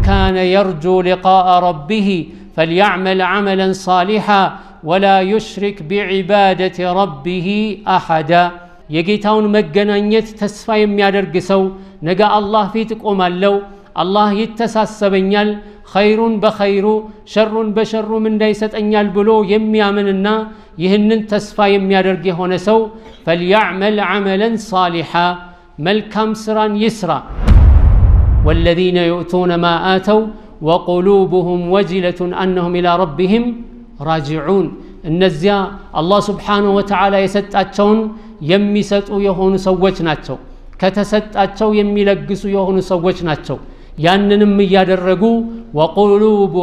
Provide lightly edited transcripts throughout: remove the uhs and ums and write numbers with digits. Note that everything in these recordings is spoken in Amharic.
كان يرجو لقاء ربه فليعمل عملا صالحا ولا يشرك بعبادة ربه أحدا يجيتون مجنانيت تسفى يميادرق سو نجا الله فيت قومالو الله يتساسبنيال خير بخير شر بشر من ديست أنيال بلو يميامننا يهنن تسفى يميادرق هون سو فليعمل عملا صالحا ملكم سران يسرا والذين يؤتون ما آتوا وقلوبهم وجلة أنهم إلى ربهم راجعون النزيا الله سبحانه وتعالى يسطاچون يميسطو يهونو سوچ ናቸው ከተሰጣቸው የሚለግሱ የሆኑ ሰዎች ናቸው ያንንም ያደረጉ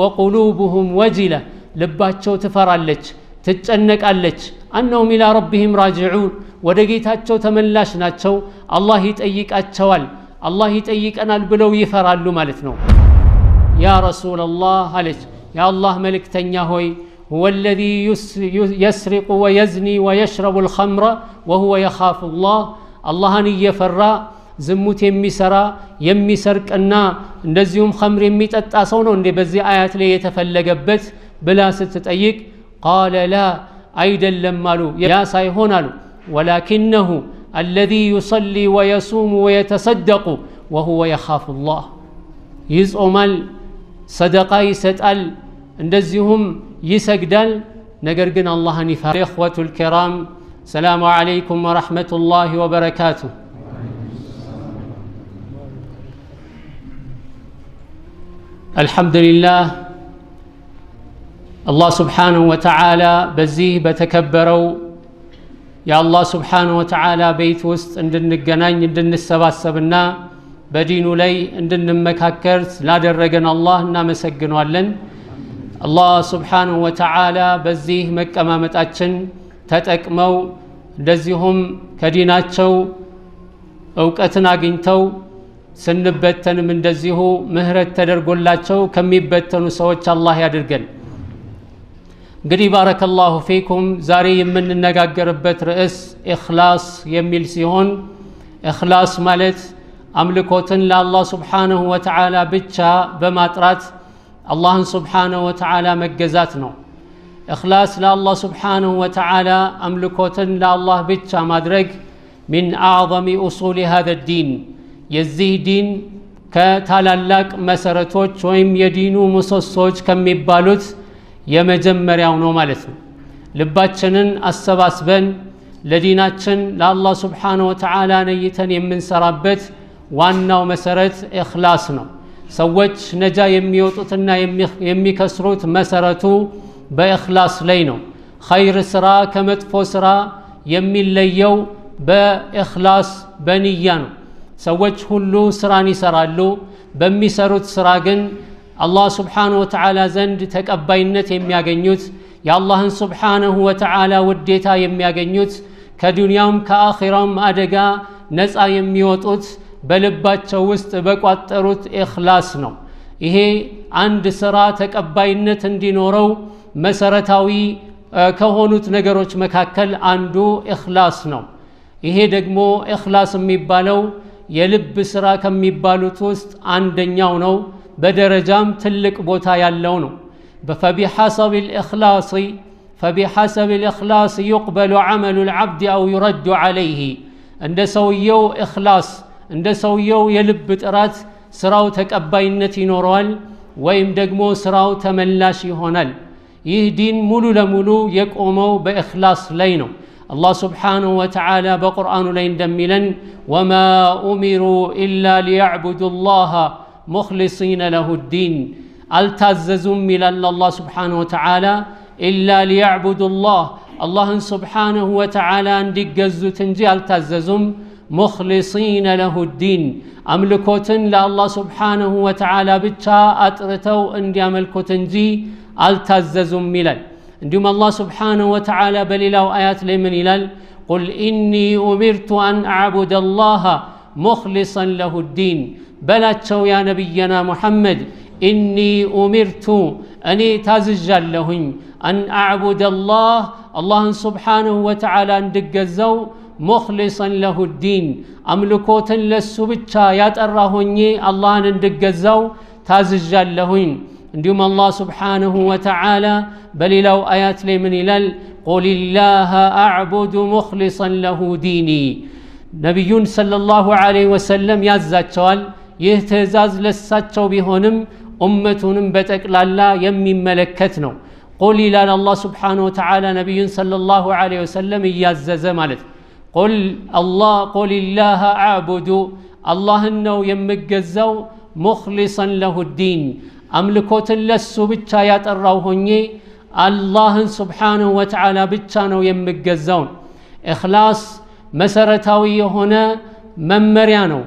وقلوبهم وجلة ልባቸው ትፈራለች ትጨነቃለች أنهم إلى ربهم راجعون ወደ ጌታቸው ተመላሽ ናቸው አላህ ይጠይቃቸዋል አላህ ይጠይቀናል ብለው ይፈራሉ ማለት ነው يا رسول الله عليك يا الله ملكتኛ ሆይ هو الذي يسرق ويزني ويشرب الخمر وهو يخاف الله اللهن يفرا ዝሙት የሚሰራ የሚሰርቅና እንደዚሁም ኸምር የሚጠጣ ሰው ነው እንደ በዚህ አያት ላይ የተፈለገበት ብላ ስትጠይቅ قال لا አይደለም አሉ ያ ሳይሆን አሉ ولكنه الذي يصلي ويصوم ويتصدق وهو يخاف الله ይጾማል ሰደቃ ይሰጣል እንደዚሁም ይሰግዳል ነገር ግን አላህን ይፈራል اخوة الكرام السلام عليكم ورحمة الله وبركاته الحمد لله الله سبحانه وتعالى بزيه بتكبروا يا الله سبحانه وتعالى بيت وسط እንድንገናኝ እንድንሰባሰብና በዲኑ ላይ እንድንመካከር ስላደረገን አላህ እናመሰግናለን አላህ Subhanahu Wa Ta'ala በዚህ መቀማመጣችን ተጠቅመው እንደዚሁም ከዲናቸው ዕውቀትን አግኝተው ስንበተንም እንደዚሁ ምህረት ተደርጎላቸው ከሚበተኑ ሰዎች አላህ ያድርገን እንግዲህ ባረከላሁ ፊኩም ዛሬ የምንነጋገርበት ርዕስ ኢኽላስ የሚል ሲሆን ኢኽላስ ማለት አምልኮትን ለአላህ Subhanahu Wa Ta'ala ብቻ በማጥራት አላህን Subhanahu Wa Ta'ala መገዛት ነው ኢኽላስ ለአላህ Subhanahu Wa Ta'ala አምልኮትን ለአላህ ብቻ ማድረግ من أعظم أصول هذا الدين የዚህ ዲን ከታላላቅ መሰረቶች ወይም የዲኑ ምሰሶች ከሚባሉት የመጀመሪያው ነው ማለት ነው ልባችንን አሰባስበን ለዲናችን ለአላህ Subhanahu Wa Ta'ala ነይተን የምንሰራበት ዋናው መሰረት ኢኽላስ ነው ሰዎች ነጃ የሚወጡትና የሚከስሩት መሰረቱ በኢኽላስ ላይ ነው ኸይር ስራ ከመጥፎ ስራ የሚለየው በኢኽላስ በንያ ነው ሰዎች ሁሉ ስራን ይሰራሉ በሚሰሩት ስራ ግን አላህ Subhanahu Wa Ta'ala ዘንድ ተቀባይነት የሚያገኙት የአላህን Subhanahu Wa Ta'ala ውዴታ የሚያገኙት ከዱንያውም ከአኺራውም አደጋ ነፃ የሚወጡት በልባቸው ውስጥ በቋጠሩት ኢኽላስ ነው ይሄ አንድ ስራ ተቀባይነት እንዲኖረው መሰረታዊ ከሆኑት ነገሮች መካከል አንዱ ኢኽላስ ነው ይሄ ደግሞ ኢኽላስ የሚባለው የልብ ስራ ከሚባሉት ውስጥ አንደኛው ነው በደረጃም ትልቅ ቦታ ያለው ነው فبحسب الإخلاص يقبل عمل العبد أو يرد عليه عند سويو إخلاص عند سويو يلب ጥራት ስራው ተቀባይነት ይኖረዋል ወይም ደግሞ ስራው ተመላሽ ይሆናል ይህ ዲን ሙሉ ለሙሉ የቆመው በኢኽላስ ላይ ነው الله سبحانه وتعالى بقرآن لين دميلا وما أمروا إلا ليعبدوا الله مخلصين له الدين التززم إلى الله سبحانه وتعالى إلا ليعبدوا الله سبحانه وتعالى عندك جزو تنجي التززم مخلصين له الدين أملكوتن لله سبحانه وتعالى بتا أترتو اندي أملكوتنجي التززم ملل عندما الله سبحانه وتعالى بليلاو آيات لمن إلال قل إني أمرت أن أعبد الله مخلصا له الدين بلاتشو يا نبينا محمد إني أمرت أني تزجل لهم أن أعبد الله سبحانه وتعالى عندك الزو مخلصا له الدين أملكوتا للسبتشا ياتراهني الله عندك الزو ታዝዣለሁኝ እንዲሁም አላህ ሱብሓነሁ ወተዓላ በሌላው አያት ላይ ምን ይላል ቁልላህ አዕቡዱ ሙኽሊሰን ለሁ ዲኒ ነቢዩን ሰለላሁ ዐለይሂ ወሰለም ያዛቸዋል ይህ ትእዛዝ ለሳቸው ቢሆንም ኡመቱንም በጠቅላላ የሚመለከት ነው ቁል ይላል አላህ ሱብሓነሁ ወተዓላ ነቢዩን ሰለላሁ ዐለይሂ ወሰለም እያዘዘ ማለት ቁልላህ አዕቡዱ አላህን ነው የምገዛው ሙኽሊሰን ለሁ ዲን አምልኮትን ለሱ ብቻ ያጠራው ሆኜ አላህን ሱብሓነሁ ወተዓላ ብቻ ነው የምገዛው ኢኽላስ መሰረታዊ የሆነ መመሪያ ነው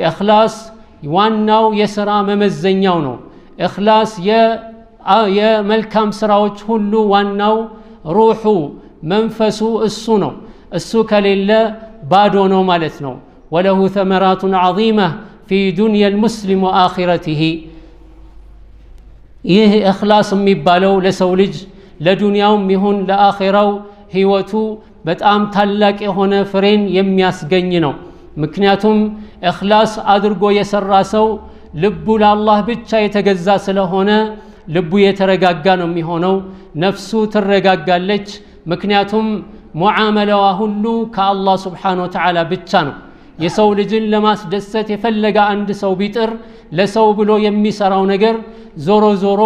ኢኽላስ ዋናው የሥራ መመዘኛው ነው ኢኽላስ የመልካም ስራዎች ሁሉ ዋናው ሩሑ መንፈሱ እሱ ነው እሱ ከሌለ ባዶ ነው ማለት ነው ወለሁ ثمرات عظيمة في دنيا المسلم وآخرته ይህ ኢኽላስ የሚባለው ለሰው ልጅ ለዱንያውም ይሁን ለአኺራው ህይወቱ በጣም ታላቅ የሆነ ፍሬን የሚያስገኝ ነው ምክንያቱም ኢኽላስ አድርጎ የሰራ ሰው ልቡ ለአላህ ብቻ የተገዛ ስለሆነ ልቡ የተረጋጋ ነው የሚሆነው ነፍሱ ትረጋጋለች ምክንያቱም ሙዓመላዋ ሁሉ ከአላህ ሱብሓነሁ ወተዓላ ብቻ ነው የሰው ልጅን ለማስደሰት የፈለገ አንድ ሰው ቢጥር ለሰው ብሎ የሚሰራው ነገር ዞሮ ዞሮ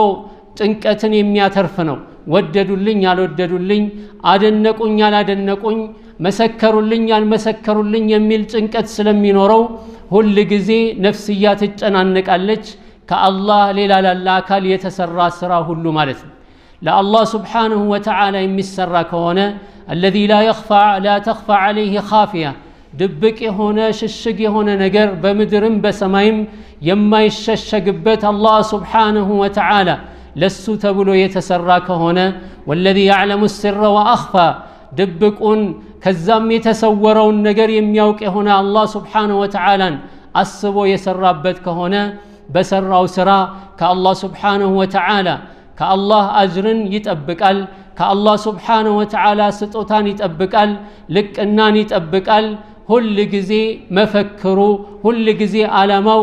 ጭንቀትን የሚያተርፍ ነው ወደዱልኝ ያልወደዱልኝ አደነቁኝ ያላደነቁኝ መሰከሩልኝ ያልመሰከሩልኝ የሚል ጭንቀት ስለሚኖረው ሁሉ ጊዜ ነፍስያ ትጨናነቃለች ከአላህ ሌላ ላለ አካል የተሰራ ስራ ሁሉ ማለት ነው ለአላህ ሱብሓነሁ ወተዓላ የሚሰራ ከሆነ الذي لا تخفى عليه خافية ድብቅ የሆነ ሽሽግ የሆነ ነገር በምድርም በሰማይም የማይሸሸግበት አላህ ሱብሓነሁ ወተዓላ ለሱ ተብሎ የተሰራ ከሆነ والذي يعلم السر واخفى ድብቁን ከዛም የተሰወረውን ነገር የሚያውቅ የሆነ አላህ ሱብሓነሁ ወተዓላን አስቦ የሰራበት ከሆነ በሰራው ስራ ከአላህ ሱብሓነሁ ወተዓላ ከአላህ አጅርን ይጠብቃል ከአላህ ሱብሓነሁ ወተዓላ ስጦታን ይጠብቃል ልቅናን ይጠብቃል ሁሉ ጊዜ መፈክሩ ሁሉ ጊዜ ዓላማው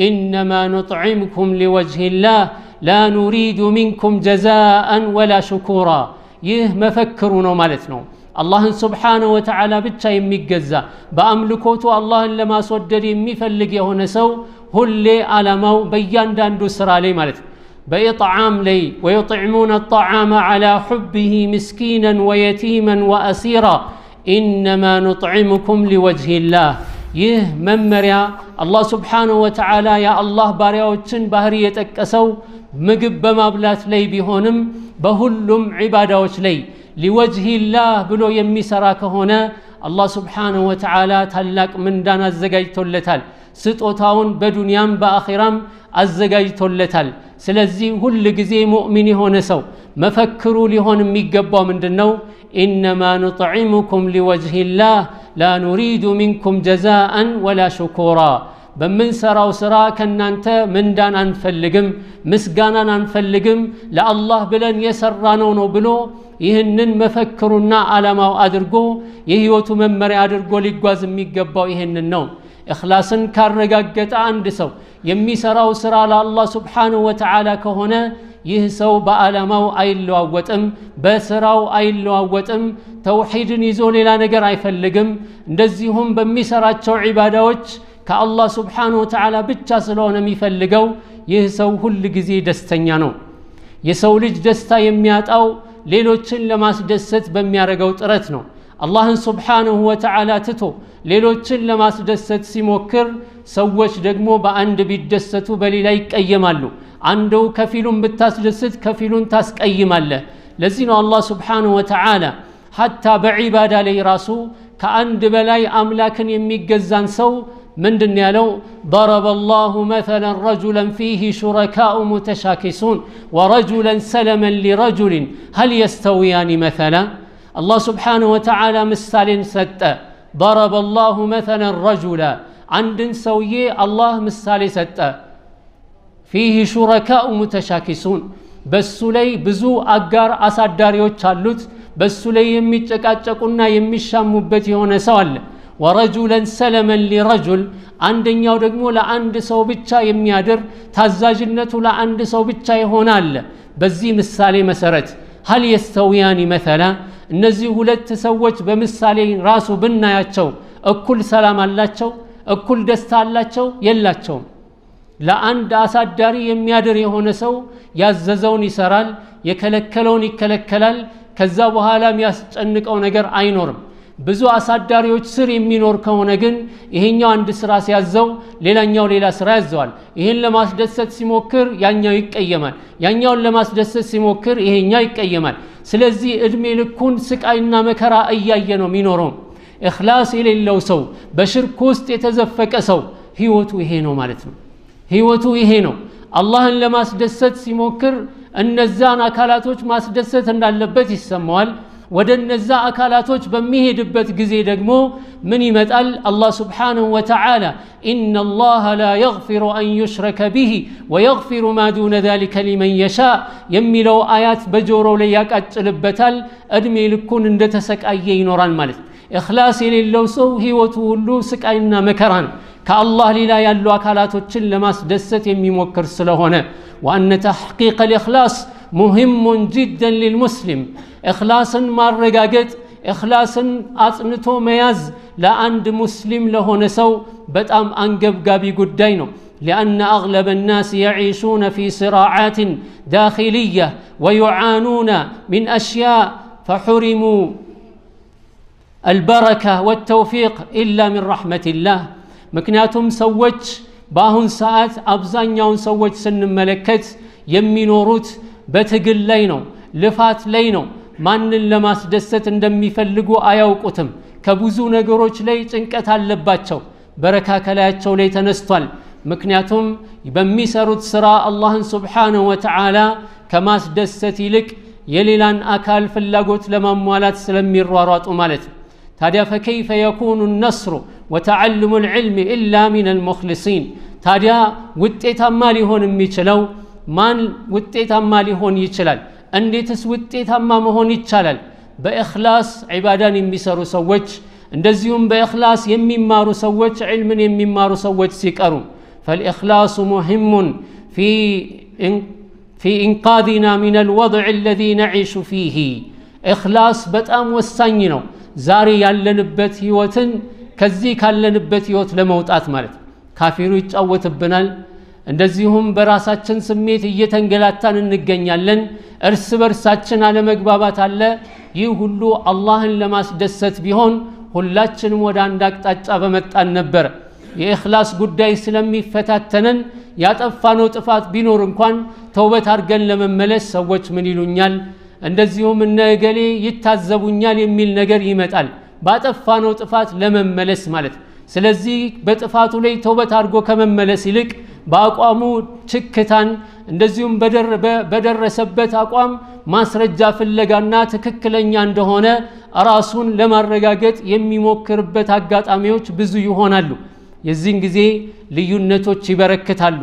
إنما نطعمكم لوجه الله لا نريد منكم جزاء ولا شكورا ይህ መፈክሩ ነው ማለት ነው አላህን ሱብሓነሁ ወተዓላ ብቻ የሚገዛ በአምልኮቱ አላህን ለማስወደድ የሚፈልግ የሆነ ሰው ሁሌ ዓላማው በእያንዳንዱ ስራ ላይ ማለት ነው በኢጥዓም ላይ ويطعمون الطعام على حبه مسكينا ويتيما وأسيرا إنما نطعمكم لوجه الله ይህ መመሪያ አላህ ሱብሓነሁ ወተዓላ ያ አላህ ባሪያዎችን ባህሪ የጠቀሰው ምግብ በማብላት ላይ ቢሆንም በሁሉም ዒባዳዎች ላይ لوجه الله ብሎ የሚሰራ ከሆነ አላህ ሱብሓነሁ ወተዓላ ታላቅ ምንዳን አዘጋጅቶለታል ስጦታውን በዱንያም በአኺራም አዘጋጅቶለታል ስለዚህ ሁሉ ጊዜ ሙእሚን የሆነ ሰው መፈክሩ ሊሆን የሚገባው ምንድነው إنما نطعمكم لوجه الله لا نريد منكم جزاء ولا شكورا በምንሰራው ስራ ከናንተ ምንዳን አንፈልግም ምስጋናን አንፈልግም ለአላህ ብለን የሰራነው ነው ብሎ ይህንን መፈክሩና ዓላማው አድርጎ የህይወቱ መመሪያ አድርጎ ሊጓዝ የሚገባው ይህንን ነው ኢኽላስን ካረጋገጠ አንድ ሰው የሚሰራው ስራ ለአላህ ሱብሓነሁ ወተዓላ ከሆነ ይህ ሰው በዓላማው አይለዋወጥም በስራው አይለዋወጥም ተውሂድን ይዞ ሌላ ነገር አይፈልግም እንደዚሁም በሚሰራቸው ዒባዳዎች ከአላህ ሱብሓነሁ ወተዓላ ብቻ ስለሆነ የሚፈልገው ይህ ሰው ሁሉ ጊዜ ደስተኛ ነው የሰው ልጅ ደስታ የሚያጣው ሌሎችን ለማስደሰት በሚያረጋው ጥረት ነው አላህን ሱብሓነሁ ወተዓላ ትቶ ሌሎችን ለማስደሰት ሲሞክር ሰዎች ደግሞ በአንድ ቢደሰቱ በሌላ ይቀየማሉ አንዱ ከፊሉን ብታስደስት ከፊሉን ታስቀይማለህ ለዚህ ነው አላህ ሱብሓነሁ ወተዓላ حتى በዒባዳ ላይ ራሱ ከአንድ በላይ አምላክን የሚገዛን ሰው ምንድን ያለው ضرب الله مثلا رجلا فيه شركاء متشاكسون ورجلا سلما لرجل هل يستويان مثلا الله سبحانه وتعالى مثالين سጠ ضرب الله مثلا رجلا عندن سويه الله مثالي ሰጠ فيه شركاء متشاكسون በሱ ላይ ብዙ አጋር አሳዳሪዎች አሉት በሱ ላይ የሚጨቃጨቁና የሚሻሙበት የሆነ ሰው አለ ወረጁለን ሰለመን ሊረጁል አንደኛው ደግሞ ለአንድ ሰው ብቻ የሚያድር ታዛዥነቱ ለአንድ ሰው ብቻ ይሆናል በዚህ ምሳሌ መሰረት هل يستويان مثلا እነዚህ ሁለት ሰዎች በምሳሌ ራሱ ብናያቸው እኩል ሰላም አላቸው እኩል ደስታ አላቸው የላቸውም ለአንድ አሳዳሪ የሚያድር የሆነ ሰው ያዘዘውን ይሰራል የከለከለውን ይከለከላል ከዛ በኋላ የሚያስጨንቀው ነገር አይኖርም ብዙ አሳዳሪዎች ስር የሚኖር ከሆነ ግን ይሄኛው አንድ ስራ ሲያዘው ሌላኛው ሌላ ስራ ያዘዋል ይሄን ለማስደሰት ሲሞክር ያኛው ይቀየማል ያኛውን ለማስደሰት ሲሞክር ይሄኛው ይቀየማል ስለዚህ እድሜ ልኩን ስቃይና መከራ እያየ ነው የሚኖረው ኢኽላስ የሌለው ሰው በሽርክ ውስጥ የተዘፈቀ ሰው ህይወቱ ይሄ ነው ማለት ነው ህይወቱ ይሄ ነው አላህን ለማስደሰት ሲሞክር እነዛን አካላቶች ማስደሰት እንዳለበት ይሰማዋል ወደ እነዛ አካላቶች በሚሄድበት ጊዜ ደግሞ ምን ይመጣል አላህ Subhanahu Wa Ta'ala Inna Allah la yaghfiru an yushraka bihi wa yaghfiru ma duna dhalika liman yasha የሚለው አያት በጆሮው ላይ ያቃጭልበታል እድሜ ልኩን እንደተሰቃየ ይኖራል ማለት ኢኽላስ የሌለው ሰው ህይወቱ ሁሉ ስቃይና መከራ ነው ከአላህ ሌላ ያሉ አካላቶችን ለማስደሰት የሚሞክር ስለሆነ وأن تحقيق الإخلاص مهم جدا للمسلم إخلاصا ማረጋገጥ إخلاصا አጽንቶ መያዝ ለአንድ ሙስሊም ለሆነ ሰው በጣም አንገብጋቢ ጉዳይ ነው لأن أغلب الناس يعيشون في صراعات داخلية ويعانون من أشياء فحرموا البركة والتوفيق إلا من رحمة الله ምክንያቱም ሰዎች በአሁን ሰዓት አብዛኛውን ሰዎች ስንመለከት የሚኖሩት በትግል ላይ ነው ልፋት ላይ ነው ማንን ለማስደሰት እንደሚፈልጉ አያውቁትም ከብዙ ነገሮች ላይ ጭንቀት አለባቸው በረካ ከላያቸው ላይ ተነስቷል ምክንያቱም በሚሰሩት ስራ አላህን Subhanahu Wa Ta'ala ከማስደሰት ይልቅ የሌላን አካል ፍላጎት ለማሟላት ስለሚሯሯጡ ማለት ታዲያ فكيف يكون النصر وتعلم العلم إلا من المخلصين ታዲያ ውጤታማ ሊሆን የሚችለው ማን ውጤታማ ሊሆን ይችላል እንዴትስ ውጤታማ መሆን ይቻላል በእኽላስ ዒባዳን የሚሰሩ ሰዎች እንደዚሁም በእኽላስ የሚማሩ ሰዎች ዒልምን የሚማሩ ሰዎች ሲቀሩ فالإخلاص مهم في إنقاذنا من الوضع الذي نعيش فيه إخلاص በጣም ወሳኝ ነው ዛሬ ያለንበት ህይወትን ከዚህ ካለንበት ህይወት ለመውጣት ማለት ካፊሩ ይጫወትብናል እንደዚሁም በራሳችን ስሜት እየተንገላታን እንገኛለን እርስ በርሳችን አለመግባባት አለ ይህ ሁሉ አላህን ለማስደሰት ቢሆን ሁላችንም ወደ አንድ አቅጣጫ በመጣን ነበር የኢኽላስ ጉዳይ ስለሚፈታተነን ያጠፋነው ጥፋት ቢኖር እንኳን ተውበት አድርገን ለመመለስ ሰዎች ምን ይሉኛል እንደዚሁም እነገሌ ይታዘቡኛል የሚል ነገር ይመጣል ባጠፋነው ጥፋት ለመመለስ ማለት ስለዚህ በጥፋቱ ላይ ተውበት አድርጎ ከመመለስ ይልቅ በአቋሙ ችክታን እንደዚሁም በደረሰበት አቋም ማስረጃ ፍለጋና ትክክለኛ እንደሆነ ራሱን ለማረጋገጥ የሚሞክርበት አጋጣሚዎች ብዙ ይሆናሉ የዚህን ጊዜ ልዩነቶች ይበረክታሉ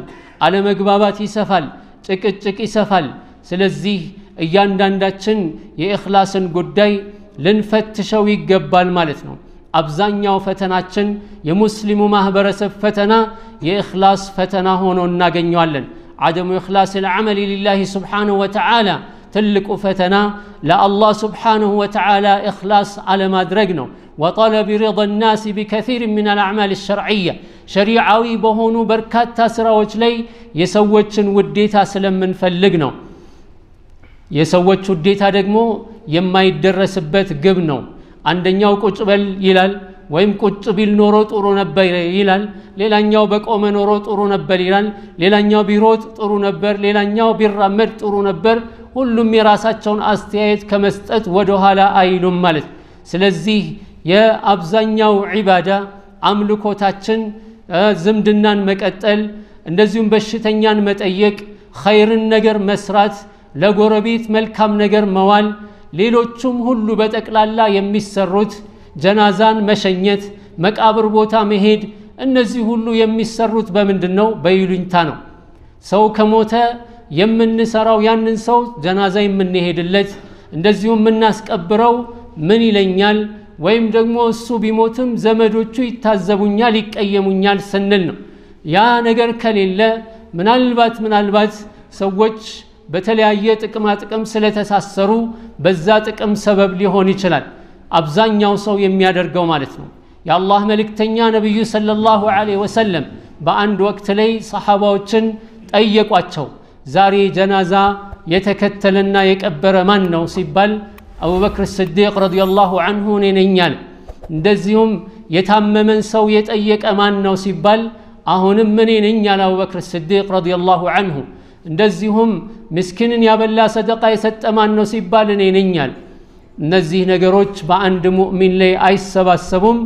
አለመግባባት ይሰፋል ጭቅጭቅ ይሰፋል ስለዚህ እያንዳንዳችን የኢኽላስን ጉዳይ ልንፈትሸው ይገባል ማለት ነው አብዛኛው ፈተናችን የሙስሊሙ ማህበረሰብ ፈተና የኢኽላስ ፈተና ሆኖ እናገኘዋለን عدم إخلاص العمل لله سبحانه وتعالى ትልቁ ፈተና ለአላህ سبحانه وتعالى إخلاص على ማድረግ ነው وطلب رضا الناس بكثير من الأعمال الشرعية شريعاዊ በሆኑ በርካታ ስራዎች ላይ የሰዎችን ውዴታ ስለምንፈልግ ነው የሰዎች ውዴታ ደግሞ የማይደረስበት ግብ ነው አንደኛው ቁጭ በል ይላል ወይም ቁጭ ቢል ኖሮ ጥሩ ነበር ይላል ሌላኛው በቆመ ኖሮ ጥሩ ነበር ይላል ሌላኛው ቢሮጥ ጥሩ ነበር ሌላኛው ቢራመድ ጥሩ ነበር ሁሉም የራሳቸውን አስተያየት ከመስጠት ወደ ኋላ አይሉም ማለት ስለዚህ የአብዛኛው ዒባዳ አምልኮታችን ዝምድናን መቀጠል እንደዚሁም በሽተኛን መጠየቅ ኸይርን ነገር መስራት ለጎረቤት መልካም ነገር መዋል ሌሎችም ሁሉ በጠቅላላ የሚሰሩት ጀናዛን መሸኘት መቃብር ቦታ መሄድ እነዚህ ሁሉ የሚሰሩት በምንድነው በይሉኝታ ነው ሰው ከሞተ የምንሰራው ያንን ሰው ጀናዛ የምንሄድለት እንደዚሁም የምናስቀብረው ምን ይለኛል ወይም ደግሞ እሱ ቢሞትም ዘመዶቹ ይታዘቡኛል ይቀየሙኛል ስንል ነው። ያ ነገር ከሌለ ምናልባት ሰዎች በተለያየ ጥቅም ስለተሳሰሩ በዛ ጥቅም ሰበብ ሊሆን ይችላል አብዛኛው ሰው የሚያደርገው ማለት ነው። የአላህ መልእክተኛ ነብዩ ሰለላሁ ዐለይሂ ወሰለም በአንድ ወቅት ላይ ሰሃባዎችን ጠየቋቸው። ዛሬ ጀናዛ የተከተለና የቀበረ ማን ነው ሲባል አቡበክር ሲዲቅ ረዲየላሁ ዐንሁ ነኝ አለ። እንደዚሁም የታመመን ሰው የጠየቀ ማን ነው ሲባል አሁንም እኔ ነኝ አለ አቡበክር ሲዲቅ ረዲየላሁ ዐንሁ። እንደዚሁም ምስኪንን ያበላ ሰደቃ የሰጠ ማን ነው ሲባል እኔ ነኝ አለ። እነዚህ ነገሮች በአንድ ሙእሚን ላይ አይሰባሰቡም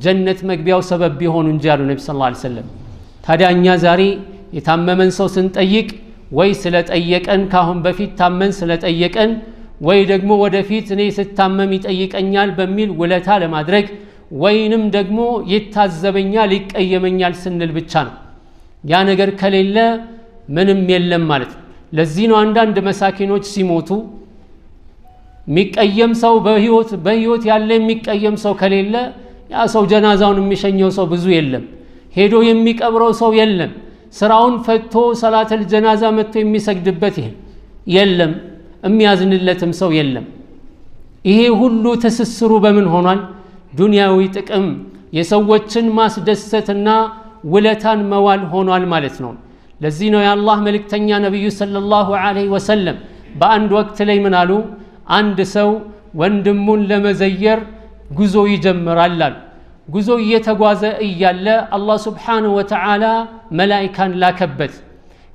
ጀነት መግቢያው ሰበብ ቢሆኑ እንጂ አሉ ነብዩ ሰለላሁ ዐለይሂ ወሰለም። ታዲያ እኛ ዛሬ የታመመን ሰው ስንጠይቅ ወይ ስለጠየቀን ካሁን በፊት ታመን ስለጠየቀን ወይ ደግሞ ወደፊት እኔ ስታመም ይጠይቀኛል በሚል ውለታ ለማድረግ ወይንም ደግሞ ይታዘበኛል ይቀየመኛል ስንል ብቻ ነው። ያ ነገር ከሌለ ምንም የለም ማለት ነው። ለዚህ ነው አንዳንድ መሳኪኖች ሲሞቱ የሚቀየም ሰው በህይወት ያለ የሚቀየም ሰው ከሌለ ያ ሰው ጀናዛውን የሚሸኘው ሰው ብዙ የለም፣ ሄዶ የሚቀብረው ሰው የለም፣ ስራውን ፈቶ ሰላተል ጀናዛ መጥቶ የሚሰግድበት የለም፣ የሚያዝንለትም ሰው የለም። ይሄ ሁሉ ትስስሩ በምን ሆኗል? ዱንያዊ ጥቅም የሰዎችን ማስደሰትና ውለታን መዋል ሆኗል ማለት ነው። ለዚህ ነው የአላህ መልእክተኛ ነብዩ ሰለላሁ ዐለይሂ ወሰለም በአንድ ወቅት ላይ ምን አሉ? አንድ ሰው ወንድሙን ለመዘየር ጉዞ ይጀምራል አሉ። ጉዞ እየተጓዘ እያለ አላህ ሱብሓነሁ ወተዓላ መላኢካን ላከበት።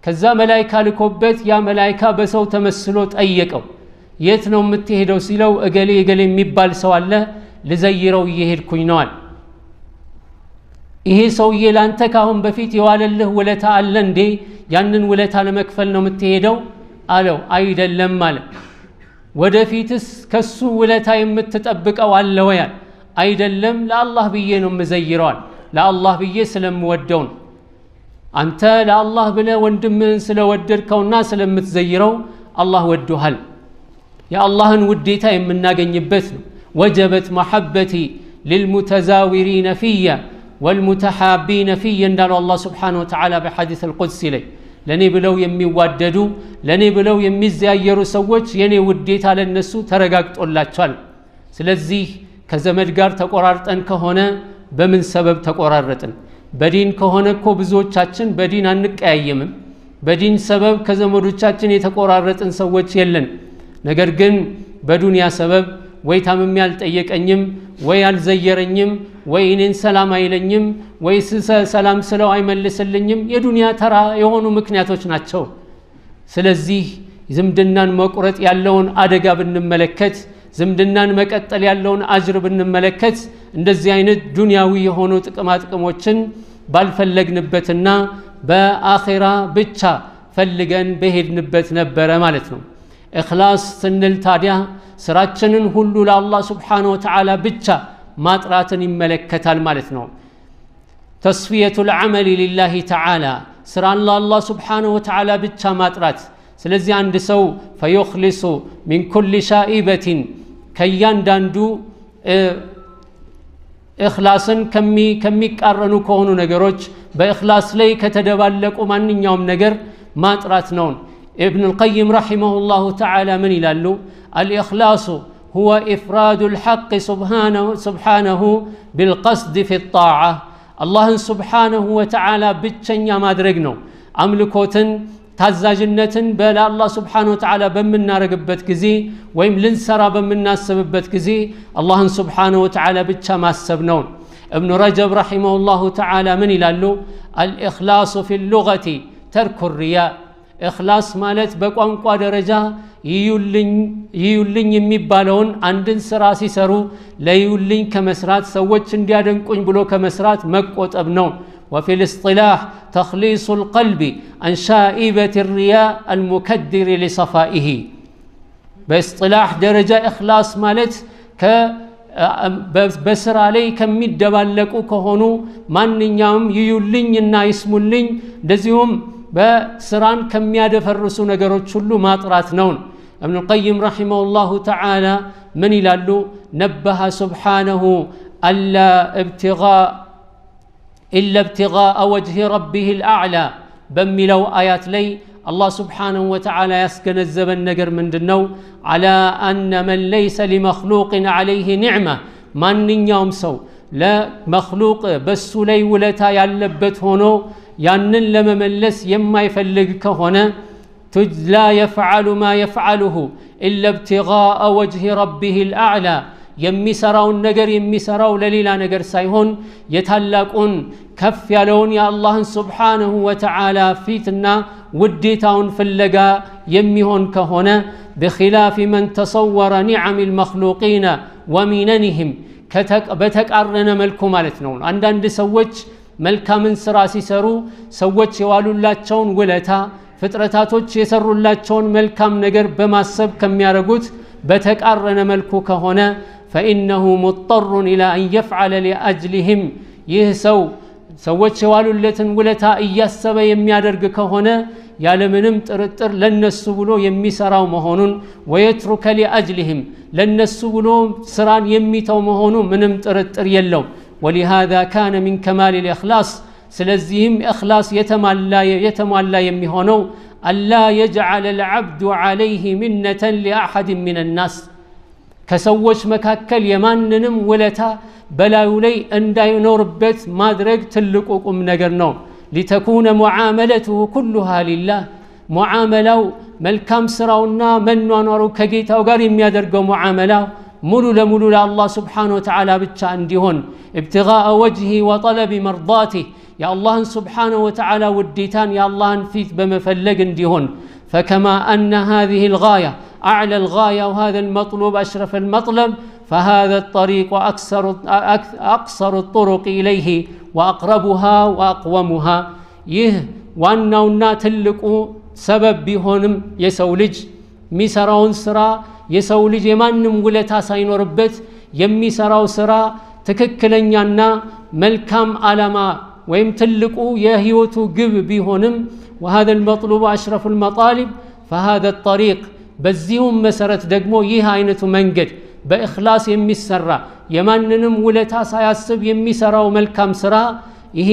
ከዛ መላኢካ ልኮበት ያ መላኢካ በሰው ተመስሎ ጠየቀው። የት ነው የምትሄደው ሲለው እገሌ የሚባል ሰው አለ ልዘይረው እየሄድኩኝ ነው አለ። ይሄ ሰውዬ ላንተ ካሁን በፊት የዋለልህ ውለታ አለ እንዴ? ያንን ውለታ ለመክፈል ነው የምትሄደው አለው። አይደለም አለ። ወደፊትስ ከሱ ውለታ የምትጠብቀው አለ ወይ? አይደለም፣ ለአላህ ብዬ ነው የምዘይረዋል፣ ለአላህ ብዬ ስለምወደው ነው። አንተ ለአላህ ብለህ ወንድምህን ስለወደድከውና ስለምትዘይረው አላህ ወዶሃል። የአላህን ውዴታ የምናገኝበት ነው። ወጀበት መሐበቲ ሊልሙተዛዊሪነ ፊየ ወልሙተሓቢነ ፊየ እንዳለው አላህ ስብሓነሁ ወተዓላ በሐዲስ አልቁድሲ ላይ ለኔ ብለው የሚዋደዱ ለኔ ብለው የሚዘያየሩ ሰዎች የኔ ውዴታ ለነሱ ተረጋግጦላቸዋል። ስለዚህ ከዘመድ ጋር ተቆራርጠን ከሆነ በምን ሰበብ ተቆራረጥን? በዲን ከሆነ እኮ ብዙዎቻችን በዲን አንቀያየምም። በዲን ሰበብ ከዘመዶቻችን የተቆራረጥን ሰዎች የለን። ነገር ግን በዱንያ ሰበብ ወይ ታምሜ አልጠየቀኝም፣ ወይ አልዘየረኝም፣ ወይ እኔን ሰላም አይለኝም፣ ወይ ሰላም ስለው አይመልስልኝም፣ የዱንያ ተራ የሆኑ ምክንያቶች ናቸው። ስለዚህ ዝምድናን መቁረጥ ያለውን አደጋ ብንመለከት፣ ዝምድናን መቀጠል ያለውን አጅር ብንመለከት እንደዚህ አይነት ዱንያዊ የሆኑ ጥቅሞችን ባልፈለግንበትና በአኺራ ብቻ ፈልገን በሄድንበት ነበረ ማለት ነው። ኢኽላስ ስንል ታዲያ ስራችንን ሁሉ ለአላህ ስብሓነሁ ወተዓላ ብቻ ማጥራትን ይመለከታል ማለት ነው። ተስፊየቱል ዐመሊ ሊላሂ ተዓላ ስራን ለአላህ ስብሓነሁ ወተዓላ ብቻ ማጥራት። ስለዚህ አንድ ሰው ፈዩኽሊሱ ሚን ኩሊ ሻኢበቲን ከእያንዳንዱ ኢኽላስን ከሚቃረኑ ከሆኑ ነገሮች በኢኽላስ ላይ ከተደባለቁ ማንኛውም ነገር ማጥራት ነው። ኢብኑ አልቀይም ረሒመሁላሁ ተዓላ ምን ይላሉ? አልኢኽላሱ ሁወ ኢፍራዱል ሐቅ ሱብሓነሁ ቢልቀስድ ፊ ጣዓ አላህን ሱብሓነሁ ወተዓላ ብቸኛ ማድረግ ነው። አምልኮትን ታዛዥነትን ለአላህ ስብሓነሁ ወተዓላ በምናረግበት ጊዜ ወይም ልንሰራ በምናስብበት ጊዜ አላህን ስብሓነሁ ወተዓላ ብቻ ማሰብ ነው። እብኑ ረጀብ ረሒመሁላሁ ተዓላ ምን ይላሉ? አልኢኽላሱ ፊ ሉገቲ ተርኩ ሪያ ኢኽላስ ማለት በቋንቋ ደረጃ ይዩልኝ የሚባለውን አንድን ስራ ሲሰሩ ለይዩልኝ ከመስራት ሰዎች እንዲያደንቁኝ ብሎ ከመስራት መቆጠብ ነው። وفي الاصطلاح تخليص القلب عن شائبة الرياء المكدر لصفائه باصطلاح درجة إخلاص مالت በስራ ላይ ከሚደባለቁ ከሆኑ ማንኛውም ይዩልኝና ይስሙልኝ እንደዚሁም በስራን ከሚያደፈርሱ ነገሮች ሁሉ ማጥራት ነው። ابن القيم رحمه الله تعالى من يلالو نبه سبحانه ألا إلا ابتغاء وجه ربه الأعلى بملو آيات لي الله سبحانه وتعالى يسكن الزبن نقر من دنو على أن من ليس لمخلوق عليه نعمة من يوم سو لا مخلوق بس لي ولتا يلبت هونو ያንን ለመመለስ የማይፈልግ ከሆነ لا يفعل ما يفعله إلا ابتغاء وجه ربه الأعلى የሚሰራውን ነገር የሚሰራው ለሌላ ነገር ሳይሆን የታላቁን ከፍ ያለውን የአላህን ሱብሓነሁ ወተዓላ ፊትና ውዴታውን ፍለጋ የሚሆን ከሆነ بخلاف من تصور نعم المخلوقين ومننهم በተቃረነ መልኩ ማለት ነው አንዳንድ ሰዎች መልካምን ስራ ሲሰሩ ሰዎች የዋሉላቸውን ውለታ ፍጥረታቶች የሰሩላቸውን መልካም ነገር በማሰብ ከሚያረጉት በተቃረነ መልኩ ከሆነ فإنه مضطر إلى أن يفعل لأجلهم ይህ ሰዎች የዋሉለትን ውለታ እያሰበ የሚያደርግ ከሆነ ያለምንም ጥርጥር ለነሱ ብሎ የሚሰራው መሆኑን ويترك لأجلهم ለነሱ ብሎ ስራን የሚተው መሆኑ ምንም ጥርጥር የለው ولهذا كان من كمال الإخلاص سلزيهم إخلاص يتمالى يميهونو ألا يجعل العبد عليه منة لأحد من الناس كسوش مكاكل يماننم ولتا بلا يولي أندا ينوربت مادرق تلقوكم نقرنو لتكون معاملته كلها لله معاملة ملكام سراونا من نورو كجيتا وقارم يدرقو معاملة ملو لملو الله سبحانه وتعالى بتشان ديهون ابتغاء وجهه وطلب مرضاته يا الله سبحانه وتعالى وديتان يا الله فيت بمفلق ديهون فكما أن هذه الغاية أعلى الغاية وهذا المطلوب أشرف المطلب فهذا الطريق أقصر الطرق إليه وأقربها وأقومها وأننا تلقوا سبب بهونم يسولج ميسرون سرا يسولج يمانم ولتا ساينوربت يميسراو سرا ትክክለኛና መልካም ዓላማ ወይም ትልቁ የህይወቱ ግብ ቢሆንም وهذا المطلوب أشرف المطالب فهذا الطريق በዚሁም መሰረት ደግሞ ይህ አይነቱ መንገድ በእخلاص የሚሰራ የማንንም ውለታ ሳያስብ የሚሰራው መልካም ስራ ይሄ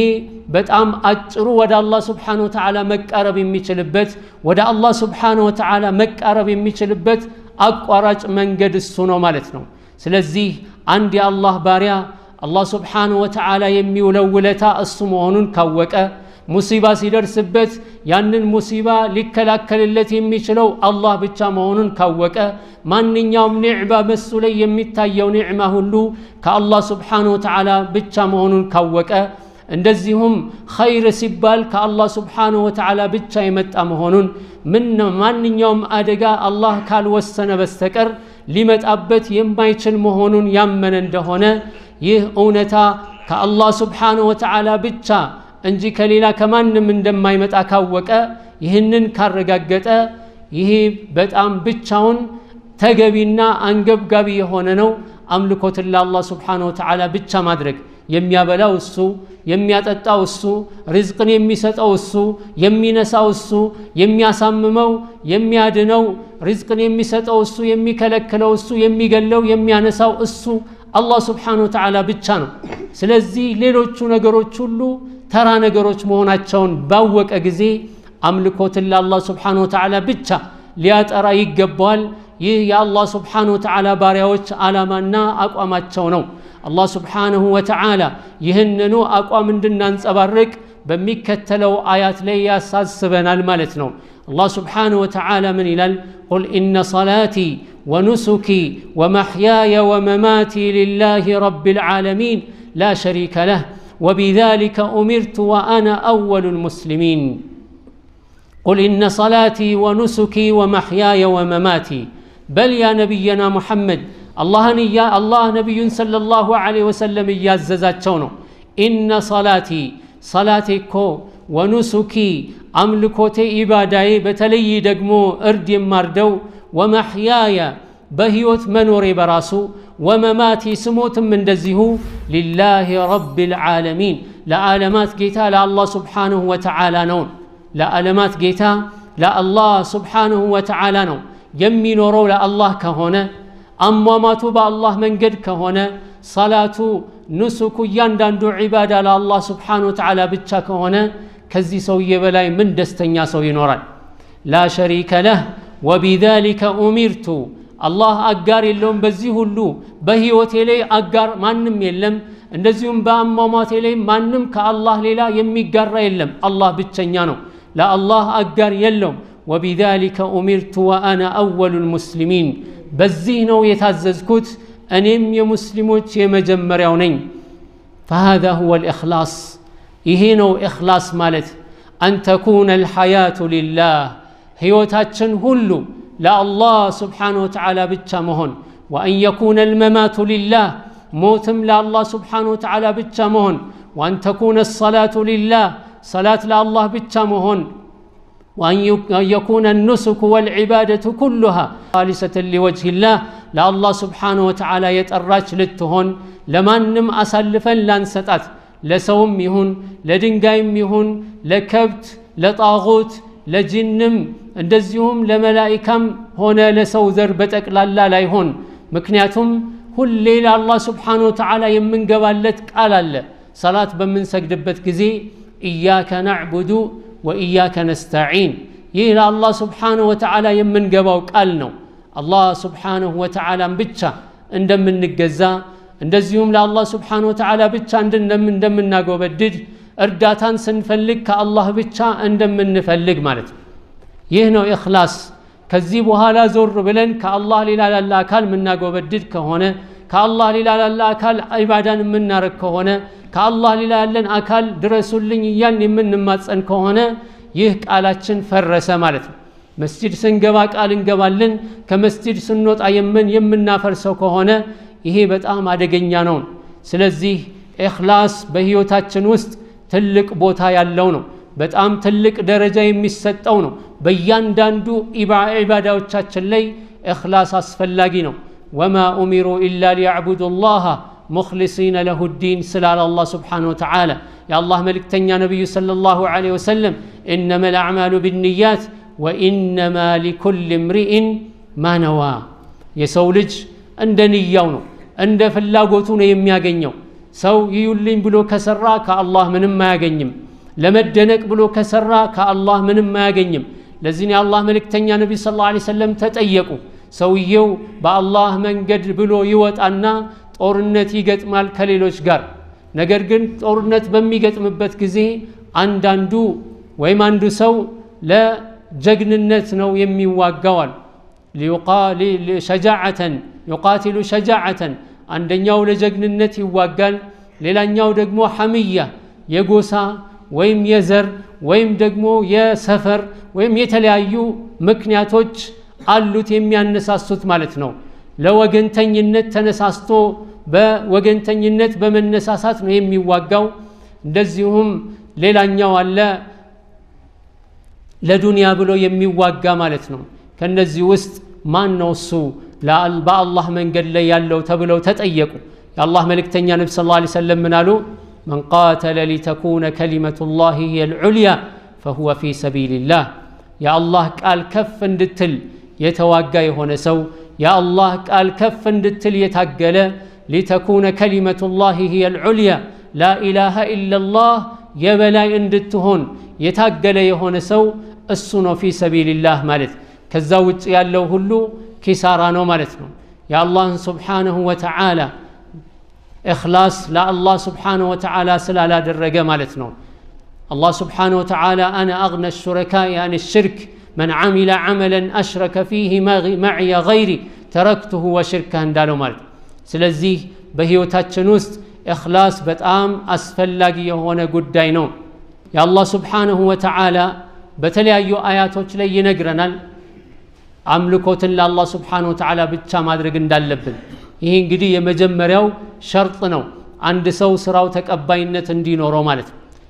በጣም አጭሩ ወደ አላህ Subhanahu Wa Ta'ala መቃረብ የሚችልበት ወደ አላህ Subhanahu Wa Ta'ala መቃረብ የሚችልበት አቋራጭ መንገድ እሱ ነው ማለት ነው ስለዚህ አንድ የአላህ ባሪያ አላህ Subhanahu Wa Ta'ala የሚውለው ውለታ እሱ መሆኑን ካወቀ ሙሲባ ሲደርስበት ያንን ሙሲባ ሊከላከልለት የሚችለው አላህ ብቻ መሆኑን ካወቀ ማንኛውም ኒዕማ በሱ ላይ የሚታየው ኒዕማ ሁሉ ከአላህ Subhanahu Wa Ta'ala ብቻ መሆኑን ካወቀ እንደዚሁም ኸይር ሲባል ከአላህ Subhanahu Wa Ta'ala ብቻ የመጣ መሆኑን ማንኛውም አደጋ አላህ ካልወሰነ በስተቀር ሊመጣበት የማይችል መሆኑን ያመነ እንደሆነ ይህ እውነታ ከአላህ Subhanahu Wa Ta'ala ብቻ እንጂ ከሌላ ከማንም እንደማይመጣ ካወቀ ይህንን ካረጋገጠ ይሄ በጣም ብቻውን ተገቢና አንገብጋቢ የሆነ ነው አምልኮትን ለአላህ Subhanahu Wa Ta'ala ብቻ ማድረግ የሚያበላው እሱ የሚያጠጣው እሱ ሪዝቅን የሚሰጠው እሱ የሚነሳው እሱ የሚያሳምመው የሚያድነው ሪዝቅን የሚሰጠው እሱ የሚከለክለው እሱ የሚገለው የሚያነሳው እሱ አላህ Subhanahu Wa Ta'ala ብቻ ነው ስለዚህ ሌሎቹ ነገሮች ሁሉ ተራ ነገሮች መሆናቸውን ባወቀ ጊዜ አምልኮትን ለአላህ Subhanahu Wa Ta'ala ብቻ ሊያጠራ ይገባል ይህ የአላህ Subhanahu Wa Ta'ala ባሪያዎች ዓላማና አቋማቸው ነው الله سبحانه وتعالى يهننو أقوى من دنان سبارك بمكتلو آيات لي ياساسبنا المالتنو الله سبحانه وتعالى من إلال قل إن صلاتي ونسكي ومحياي ومماتي لله رب العالمين لا شريك له وبذلك أمرت وأنا أول المسلمين قل إن صلاتي ونسكي ومحياي ومماتي بل يا نبينا محمد الله نبي صلى الله عليه وسلم يعززاتቸው ነው إن صلاتي كو ونسكي أملكوت إباداي بتلي دقمو أرد يماردو ومحياي بهيوت منوري براسو ومماتي سموت من دزيهو لله رب العالمين لعالمات جيتا لا الله سبحانه وتعالى نون لعالمات جيتا لا الله سبحانه وتعالى نون የሚኖረው ለአላህ ከሆነ አሟሟቱ በአላህ መንገድ ከሆነ ሰላቱ ንሱኩ እያንዳንዱ ዒባዳ ለአላህ ስብሓን ወተዓላ ብቻ ከሆነ ከዚህ ሰውዬ በላይ ምን ደስተኛ ሰው ይኖራል? ላ ሸሪከ ለህ ወቢዛሊከ ኡሚርቱ አላህ አጋር የለውም በዚህ ሁሉ በህይወቴ ላይ አጋር ማንም የለም እንደዚሁም በአሟሟቴ ላይ ማንም ከአላህ ሌላ የሚጋራ የለም አላህ ብቸኛ ነው ለአላህ አጋር የለውም وبذلك أمرت وأنا أول المسلمين በዚህ ነው የታዘዝኩት እኔም የሙስሊሞች የመጀመሪያው ነኝ فهذا هو الإخلاص ይሄ ነው إخلاص ማለት أن تكون الحياة لله ህይወታችን ሁሉ ለአላህ سبحانه وتعالى ብቻ መሆን وأن يكون الممات لله موتم لله سبحانه وتعالى ብቻ መሆን وأن تكون الصلاة لله صلاة لله ብቻ መሆን وأن يكون النسك والعبادة كلها خالصة لوجه الله لا الله سبحانه وتعالى يتأرج للتهون لمنم أسلفا لانستات لسوم يهون لدنقايم يهون لكبت لطاغوت لجنم اندزيهم لملائكم هنا لسو ذربتك لا يهون مكنياتهم كل ليلة الله سبحانه وتعالى يمن قبالتك على الله صلاة بمن سجدبت كزي إياك نعبد وإياك نستعين يلا الله سبحانه وتعالى يمن قباوك قالنا الله سبحانه وتعالى بيتشا عندما نجزا እንደዚሁም ለአላህ Subhanahu Wa Ta'ala ብቻ እንደምናጎበድድ እርዳታን ስንፈልግ ከአላህ ብቻ እንደምንፈልግ ማለት ነው ይህ ነው ኢኽላስ ከዚህ በኋላ ዞር ብለን ከአላህ ሌላ ላለ አካል ምናጎበድድ ከሆነ ከአላህ ሌላ ላለ አካል ኢባዳን ምናረክ ከሆነ ከአላህ ሌላ ያለን አካል ድረሱልኝ እያልን የምንማጸን ከሆነ ይህ ቃላችን ፈረሰ ማለት ነው መስጂድ ስንገባ ቃል እንገባለን ከመስጂድ ስንወጣ የምናፈርሰው ከሆነ ይሄ በጣም አደገኛ ነው ስለዚህ ኢኽላስ በህይወታችን ውስጥ ትልቅ ቦታ ያለው ነው በጣም ትልቅ ደረጃ የሚሰጠው ነው በእያንዳንዱ ኢባዳዎቻችን ላይ ኢኽላስ አስፈላጊ ነው وما أمروا إلا ليعبدوا الله مخلصين له الدين سلال الله سبحانه وتعالى يا الله ملك تنيا نبي صلى الله عليه وسلم إنما الأعمال بالنيات وإنما لكل امرئ ما نوى يسولج عند نياو عند فلاغوتو ነው የሚያገኘው ሰው ይዩልኝ ብሎ ከሰራ ከአላህ ምንም አያገኝም ለመደነቅ ብሎ ከሰራ ከአላህ ምንም አያገኝም ለዚህ ነው አላህ መልእክተኛ ነብይ ሰለላሁ ዐለይሂ ወሰለም ተጠየቁ ሰውየው በአላህ መንገድ ብሎ ይወጣና ጦርነት ይገጥማል ከሌሎች ጋር ነገር ግን ጦርነት በሚገጥምበት ጊዜ አንዳንዱ ወይም አንዱ ሰው ለጀግንነት ነው የሚዋጋው شجاعة يقاتل شجاعة አንደኛው ለጀግንነት ይዋጋል ሌላኛው ደግሞ ሐሚያ የጎሳ ወይም የዘር ወይም ደግሞ የሰፈር ወይም የተለያዩ ምክንያቶች አሉት የሚያነሳሱት ማለት ነው ለወገንተኝነት ተነሳስቶ በወገንተኝነት በመነሳሳት ነው የሚዋጋው እንደዚሁም ሌላኛው አለ ለዱንያ ብሎ የሚዋጋ ማለት ነው ከነዚህ ውስጥ ማን ነው እሱ በአላህ መንገድ ላይ ያለው ተብለው ተጠየቁ የአላህ መልእክተኛ ነብይ ሰለላሁ ዐለይሂ ወሰለም ምን አሉ من قاتل لتكون كلمة الله هي العليا فهو في سبيل الله يا الله قال كف እንድትል የተዋጋ የሆነ ሰው يا الله قال كف እንድትል የታገለ لتكون كلمة الله هي العليا لا إله إلا الله የበላይ እንድትሆን የታገለ የሆነ ሰው እሱ ነው في سبيل الله ማለት ከዛ ውጭ ያለው ሁሉ ኪሳራ ነው ማለት ነው ያ አላህ Subhanahu Wa Ta'ala إخلاص لا الله سبحانه وتعالى سلالا درجة مالتنا الله سبحانه وتعالى أنا أغنى الشركاء عن الشرك من عمل عملا أشرك فيه معي غيري تركته وشركه اندالو مالت سلزيه بهيو تاتشنوست إخلاص بتأم أسفل لاقيه هنا قد داينو يا الله سبحانه وتعالى بتلي أيو آيات وشلي ينقرنا أملكوت الله سبحانه وتعالى بتشا مادرق اندالبن ይሄ እንግዲህ የመጀመሪያው ሸርጥ ነው አንድ ሰው ስራው ተቀባይነት እንዲኖረው ማለት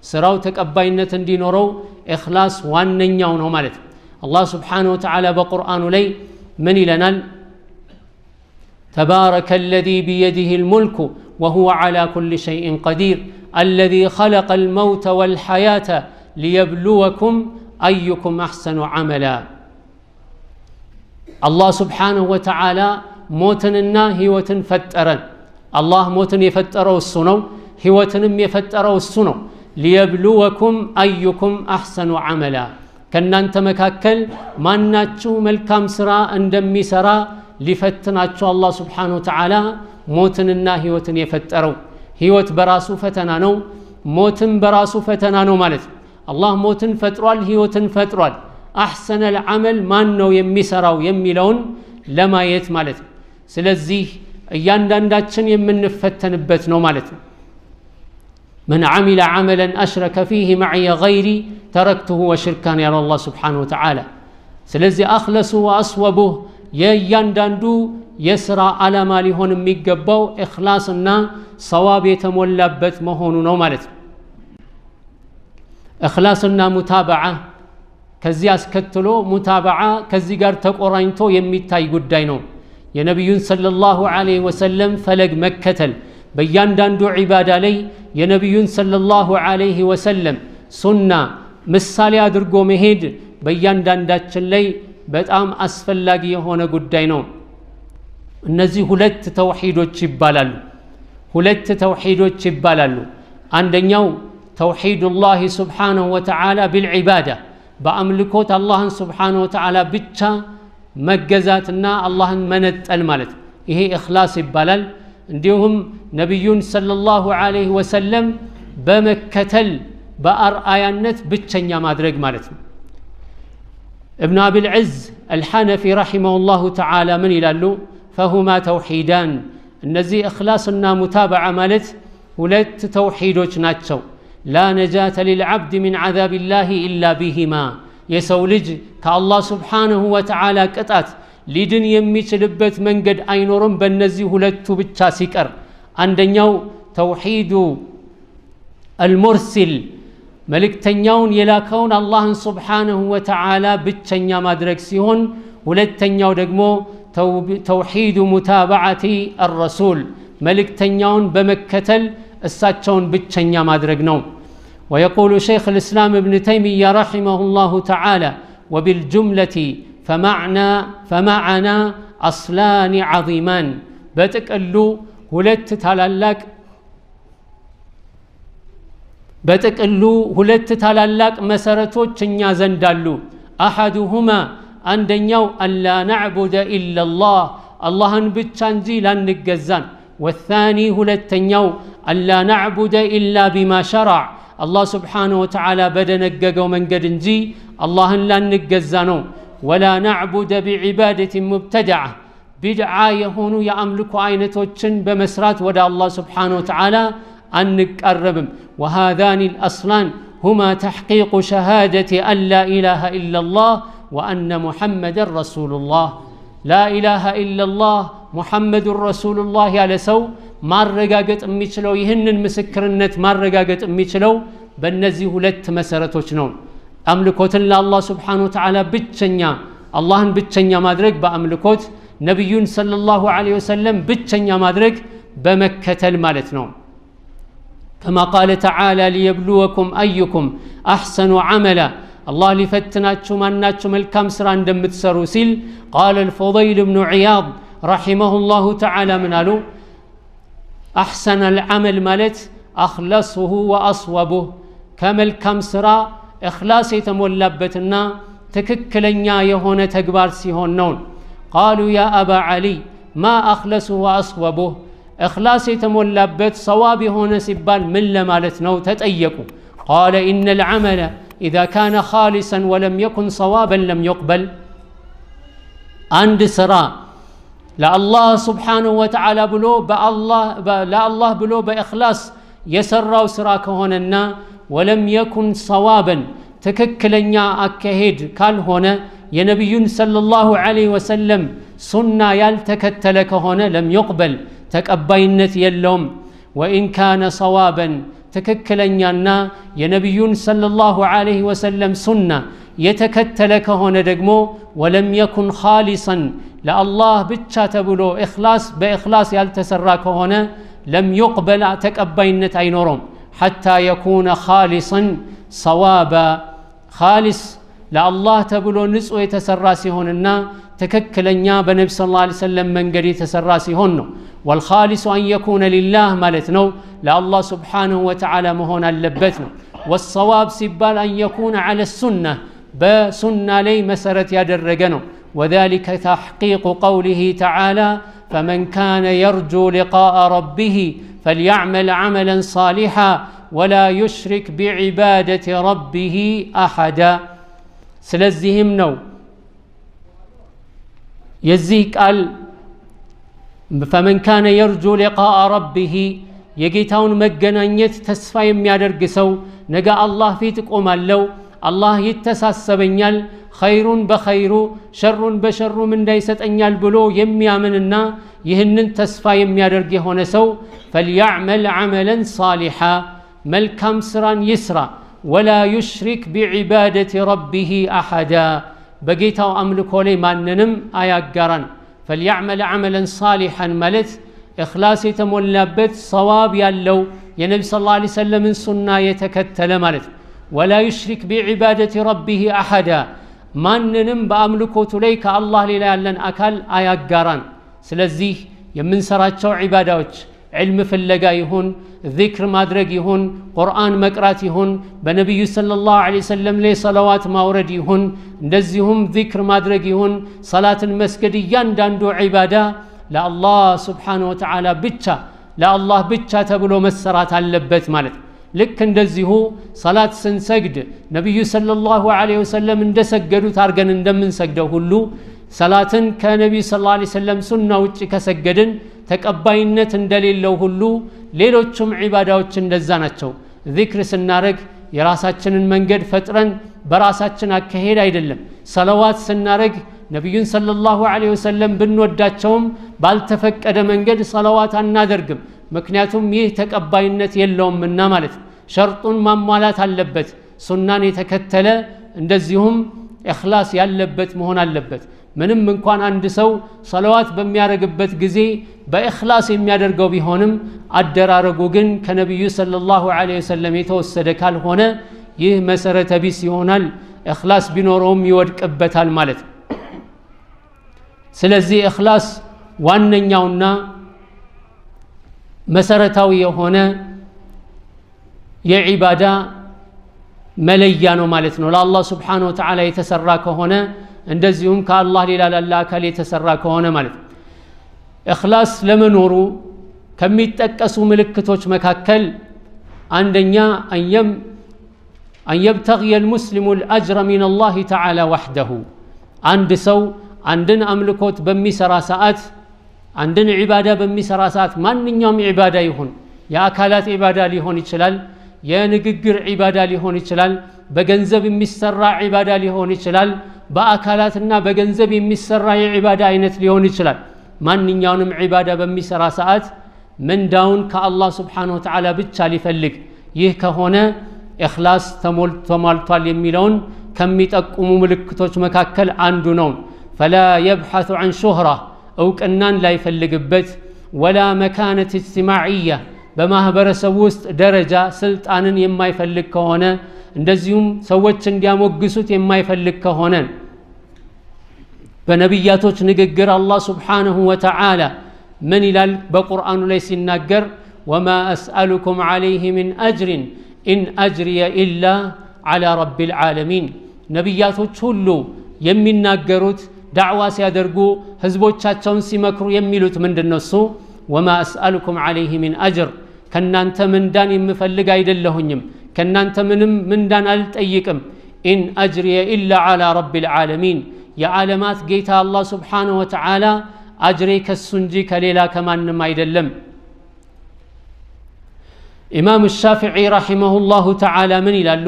ስራው ተቀባይነት እንዲኖረው ኢኽላስ ዋነኛው ነው ማለት አላህ Subhanahu Wa Ta'ala በቁርአኑ ላይ ምን ይለናል تبارك الذي بيده الملك وهو على كل شيء قدير الذي خلق الموت والحياة ليبلوكم أيكم أحسن عملا الله سبحانه وتعالى موتننا هيوتن فترن الله موتن يفتروا السنو هيوتنم يفتروا السنو ليبلوكم أيكم أحسن عملا كنانت مكاكل ماناتشو ملكام سرا اندمي سرا لفتناتشو الله سبحانه وتعالى موتننا هيوتن يفتروا هيوت براسو فتنانو موتن براسو فتنانو مالت الله موتن فتروال هيوتن فتروال أحسن العمل ما نو يمي سراو يمي لون لما يت مالت سلزيه እያንዳንዳችን የምንፈተንበት ነው ማለት ነው من عمل عملا أشرك فيه معي غيري تركته وشركا يا الله سبحانه وتعالى ስለዚህ أخلصوا وأصوبوا የእያንዳንዱ የሥራ ዓላማ ሊሆን የሚገባው ኢኽላስና ሰዋብ የተሞላበት መሆኑ ነው ማለት ነው ኢኽላስና ሙታበዓ ከዚህ አስከትሎ ሙታበዓ ከዚህ ጋር ተቆራኝቶ የሚታይ ጉዳይ ነው የነብዩን ሰለላሁ ዐለይሂ ወሰለም ፈለግ መከተል በእያንዳንዱ ዒባዳ ላይ የነብዩን ሰለላሁ ዐለይሂ ወሰለም ሱና ምሳሌ አድርጎ መሄድ በእያንዳንዳችን ላይ በጣም አስፈላጊ የሆነ ጉዳይ ነው እነዚህ ሁለት ተውሂዶች ይባላሉ አንደኛው ተውሂዱላህ ሱብሓነሁ ወተዓላ ቢልዒባዳ በአምልኮት አላህን ሱብሓነሁ ወተዓላ ብቻ መገዛትና አላህን መነጠል ማለት ይሄ ኢኽላስ ይባላል እንዲሁም ነብዩን ሰለላሁ ዐለይሂ ወሰለም በመከተል በአርአያነት ብቸኛ ማድረግ ማለት ነው ابن أبي العز الحنفي رحمه الله تعالى من يلالو فهما توحيدان النزي إخلاصنا متابعة مالت ولت توحيدوش ناتشو لا نجاة للعبد من عذاب الله إلا بهما يسولج كالله سبحانه وتعالى كتات لدن يميش لبت من قد أينورم بالنزي ولت بتشاسكر عندنيو توحيد المرسل መልእክተኛውን የላከውን አላህን Subhanahu Wa Ta'ala ብቸኛ ማድረግ ሲሆን ሁለተኛው ደግሞ ተውሂድ ሙታበዓቲ الرسول መልእክተኛውን በመከተል እሳቸውን ብቸኛ ማድረግ ነው ويقول شيخ الإسلام ابن تيمية رحمه الله تعالى وبالجملة فمعنا أصلان عظيمان بتقلو ሁለት ታላላቅ በተቀሉ ሁለት ታላላቅ መሰረቶች እኛ ዘንድ አሉ احدهما አንደኛው አላ نعبد الا الله አላህን ብቻ እንጂ ላንገዛን والثاني ሁለተኛው አላ نعبد الا بما شرع الله سبحانه وتعالى በደነገገው መንገድ እንጂ አላህን ላንገዛ ነው ولا نعبد بعباده مبتدعه بدعه የሆኑ የአምልኮ አይነቶችን በመስራት ወደ አላህ سبحانه وتعالى أنقربم وهذان الأصلان هما تحقيق شهادة أن لا إله إلا الله وأن محمد رسول الله لا إله إلا الله محمد رسول الله على سو ما رجعت أميشلو يهن المسكرنت ما رجعت أميشلو بالنزي هلت مسرتوش نون أملكوت الله سبحانه وتعالى بتشنيا الله بتشنيا مدرك بأملكوت نبي صلى الله عليه وسلم بتشنيا مدرك بمكة المالتنون كما قال تعالى ليبلوكم أيكم أحسن عملا الله لفتناتشو ماناتشو ملكام سران دمتسرو سيل قال الفضيل بن عياض رحمه الله تعالى منالو أحسن العمل مالت أخلصه وأصوبه كملكام سرا إخلاصي تمولبتنا تككلنيا يهون تكبار سيهون نون قالوا يا أبا علي ما أخلصه وأصوبه إخلاص يتمولبت صواب هنا سبال من لمالت نو تتأيكوا قال إن العمل إذا كان خالصا ولم يكن صوابا لم يقبل عند سرا لا الله سبحانه وتعالى بلو لا الله بلو بإخلاص يسروا سراك هنا ولم يكن صوابا تككلنيا أكهيد قال هنا يا نبي صلى الله عليه وسلم سنة يالتكتلك هنا لم يقبل تقبينت يلوم وإن كان صوابا تككلنيانا ينبيون صلى الله عليه وسلم سنة يتكتلك هنا دقمو ولم يكن خالصا لا الله بتشا تبلو إخلاص بإخلاص يالتسراك هنا لم يقبل تقبينت أينورم حتى يكون خالصا صوابا خالص لا الله تبلو نسو يتسراسي هنا ተከክለኛ በነብዩ ሰለላሁ ዐለይሂ ወሰለም መንገድ የተሰራ ሲሆን ነው والخالص أن يكون لله ማለት ነው ለአላህ سبحانه وتعالى መሆን አለበት ነው والصواب ሲባል أن يكون على السنة بسنة لي مسرت ያደረገ ነው وذلك تحقيق قوله تعالى فمن كان يرجو لقاء ربه فليعمل عملا صالحا ولا يشرك بعبادة ربه أحدا ስለዚህም ነው የዚህ ቃል فمن كان يرجو لقاء ربه የጌታውን መገናኘት ተስፋ የሚያደርግ ሰው ነገ አላህ ፊት ቆማለው አላህ ይተሳሰበኛል ኸይሩን በኸይሩ ሸሩን በሸሩ እንዳይሰጠኛል ብሎ የሚያምንና ይህንን ተስፋ የሚያደርግ የሆነ ሰው فليعمل عملا صالحا መልካም ስራን ይስራ ولا يشرك بعبادة ربه أحدا በጌታው አምልኮ ላይ ማንንም አያጋራን فليعمل عملا صالحا ማለት إخلاص የተሞላበት ሰዋብ ያለው የነብዩ ሰለላሁ ዐለይሂ ወሰለም ሱና የተከተለ ማለት ولا يشرك بعبادة ربه أحدا ማንንም በአምልኮቱ ላይ ከአላህ ሌላ ያለን አካል አያጋራን ስለዚህ የምንሰራቸው ዒባዳዎች علم ፍለጋ ይሁን ذكر ማድረግ ይሁን ቁርአን መቅራት ይሁን በነብዩ ሰለላሁ ዐለይሂ ወሰለም ላይ ሰላዋት ማውረድ ይሁን እንደዚሁም ذكر ማድረግ ይሁን ሰላትን መስገድ እያንዳንዱ ዒባዳ ለአላህ Subhanahu Wa Ta'ala ብቻ ለአላህ ብቻ ተብሎ መሰራት አለበት ማለት ልክ እንደዚሁ ሰላት ስንሰግድ ነብዩ ሰለላሁ ዐለይሂ ወሰለም እንደሰገዱት አርገን እንደምንሰግደው ሁሉ ሰላትን ከነብዩ ሰለላሁ ዐለይሂ ወሰለም ሱና ውጪ ከሰገድን ተቀባይነት እንደሌለው ሁሉ ሌሎችም ዒባዳዎች እንደዛ ናቸው ዚክር ስናረግ የራሳችንን መንገድ ፈጥረን በራሳችን አከሄድ አይደለም ሰላዋት ስናረግ ነብዩን ሰለላሁ ዐለይሂ ወሰለም ብንወዳቸውም ባልተፈቀደ መንገድ ሰላዋት አናደርግም ምክንያቱም ይህ ተቀባይነት የለውምና ማለት ሸርጡን ማሟላት አለበት ሱናን የተከተለ እንደዚሁም ኢኽላስ ያለበት መሆን አለበት ምንም እንኳን አንድ ሰው ሰላዋት በሚያረግበት ጊዜ በኢኽላስ የሚያደርገው ቢሆንም አደራረጉ ግን ከነብዩ ሰለላሁ ዐለይሂ ወሰለም የተወሰደ ካልሆነ ይህ መሰረተ ቢስ ይሆናል ኢኽላስ ቢኖረውም ይወድቅበታል ማለት ስለዚህ ኢኽላስ ዋነኛውና መሰረታዊ የሆነ የዒባዳ መለያ ነው ማለት ነው ለአላህ Subhanahu Wa Ta'ala የተሰራ ከሆነ እንደዚሁም ከአላህ ሌላ ላለ አካል የተሰራ ከሆነ ማለት ኢኽላስ ለመኖሩ ከሚጠቀሱ ምልክቶች መካከል አንደኛ أن يبتغي المسلم الأجر من الله تعالى وحده አንድ ሰው አንድን አምልኮት በሚሰራ ሰዓት አንድን ዒባዳ በሚሰራ ሰዓት ማንኛውም ዒባዳ ይሁን የአካላት ዒባዳ ሊሆን ይችላል የንግግር ዒባዳ ሊሆን ይችላል በገንዘብ የሚሰራ ዒባዳ ሊሆን ይችላል በአካላትና በገንዘብ የሚሰራ የዒባዳ አይነት ሊሆን ይችላል ማንኛውንም ዒባዳ በሚሰራ ሰዓት ምንዳውን ከአላህ Subhanahu Wa Ta'ala ብቻ ሊፈልግ ይህ ከሆነ ኢኽላስ ተሟልቷል የሚለውን ከሚጠቁሙ ምልክቶች መካከል አንዱ ነው فلا يبحث عن شهرة እውቅናን ላይፈልግበት ولا مكانة اجتماعية በማህበረሰብ ውስጥ ደረጃ ስልጣንን የማይፈልግ ከሆነ እንደዚሁም ሰዎች እንዲያሞግሱት የማይፈልግ ከሆነ በነብያቶች ንግግር አላህ Subhanahu Wa Ta'ala ምን ይላል በቁርአኑ ላይ ሲናገር وما أسألكم عليه من أجر إن أجري إلا على رب العالمين ነብያቶች ሁሉ የሚናገሩት ዳዕዋ ሲያደርጉ ህዝቦቻቸውን ሲመክሩ የሚሉት ምንድነው እሱ وما أسألكم عليه من أجر ከናንተ ምንዳን የምፈልግ አይደለሁኝም ከናንተ ምንም ምንዳን አልጠይቅም إن أجري إلا على رب العالمين የዓለማት ጌታ አላህ Subhanahu Wa Ta'ala አጅሬ ከሱ እንጂ ከሌላ ከማንም አይደለም ኢማም الشافعي رحمه الله تعالى من ይላሉ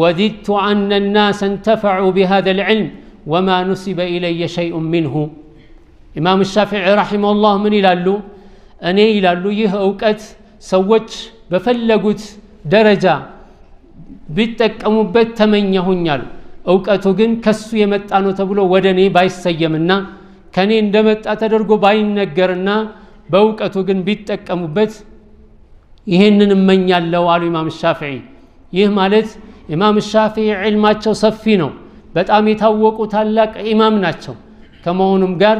وددت أن الناس انتفعوا بهذا العلم وما نسب إلي شيء منه ኢማም الشافعي رحمه الله من ይላሉ እኔ ይላሉ ይህ ዕውቀት ሰዎች በፈለጉት ደረጃ ቢጠቀሙበት ተመኘሁኛል ዕውቀቱ ግን ከሱ የመጣ ነው ተብሎ ወደኔ ባይሰየምና ከኔ እንደመጣ ተደርጎ ባይነገርና በዕውቀቱ ግን ቢጠቀሙበት ይሄንን እመኛለሁ አሉ ኢማም ሻፊዒ ይህ ማለት ኢማም ሻፊዒ ዒልማቸው ሰፊ ነው በጣም የታወቁ ታላቅ ኢማም ናቸው ከመሆኑም ጋር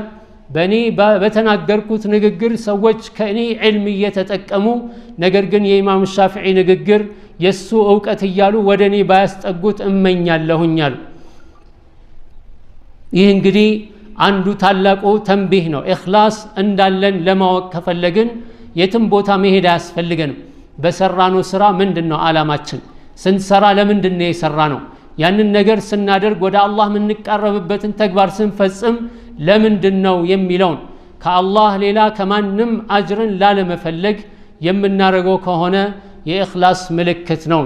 በእኔ በተናገርኩት ንግግር ሰዎች ከእኔ ዕልም እየተጠቀሙ ነገር ግን የኢማም ሻፊዒ ንግግር የሱ ዕውቀት እያሉ ወደ እኔ ባያስጠጉት እመኛለሁኛል። ይህ እንግዲህ አንዱ ታላቁ ተንቢህ ነው። ኢኽላስ እንዳለን ለማወቅ ከፈለግን የትም ቦታ መሄድ አያስፈልገንም። በሰራነው ስራ ምንድነው ዓላማችን? ስንሰራ ለምንድነው የሰራነው? ያንን ነገር ስናደርግ ወደ አላህ የምንቃረብበትን ተግባር ስንፈጽም ለምንድነው የሚለውን ከአላህ ሌላ ከማንም አጅርን ላለመፈለግ የምናደርገው ከሆነ የኢኽላስ ምልክት ነው።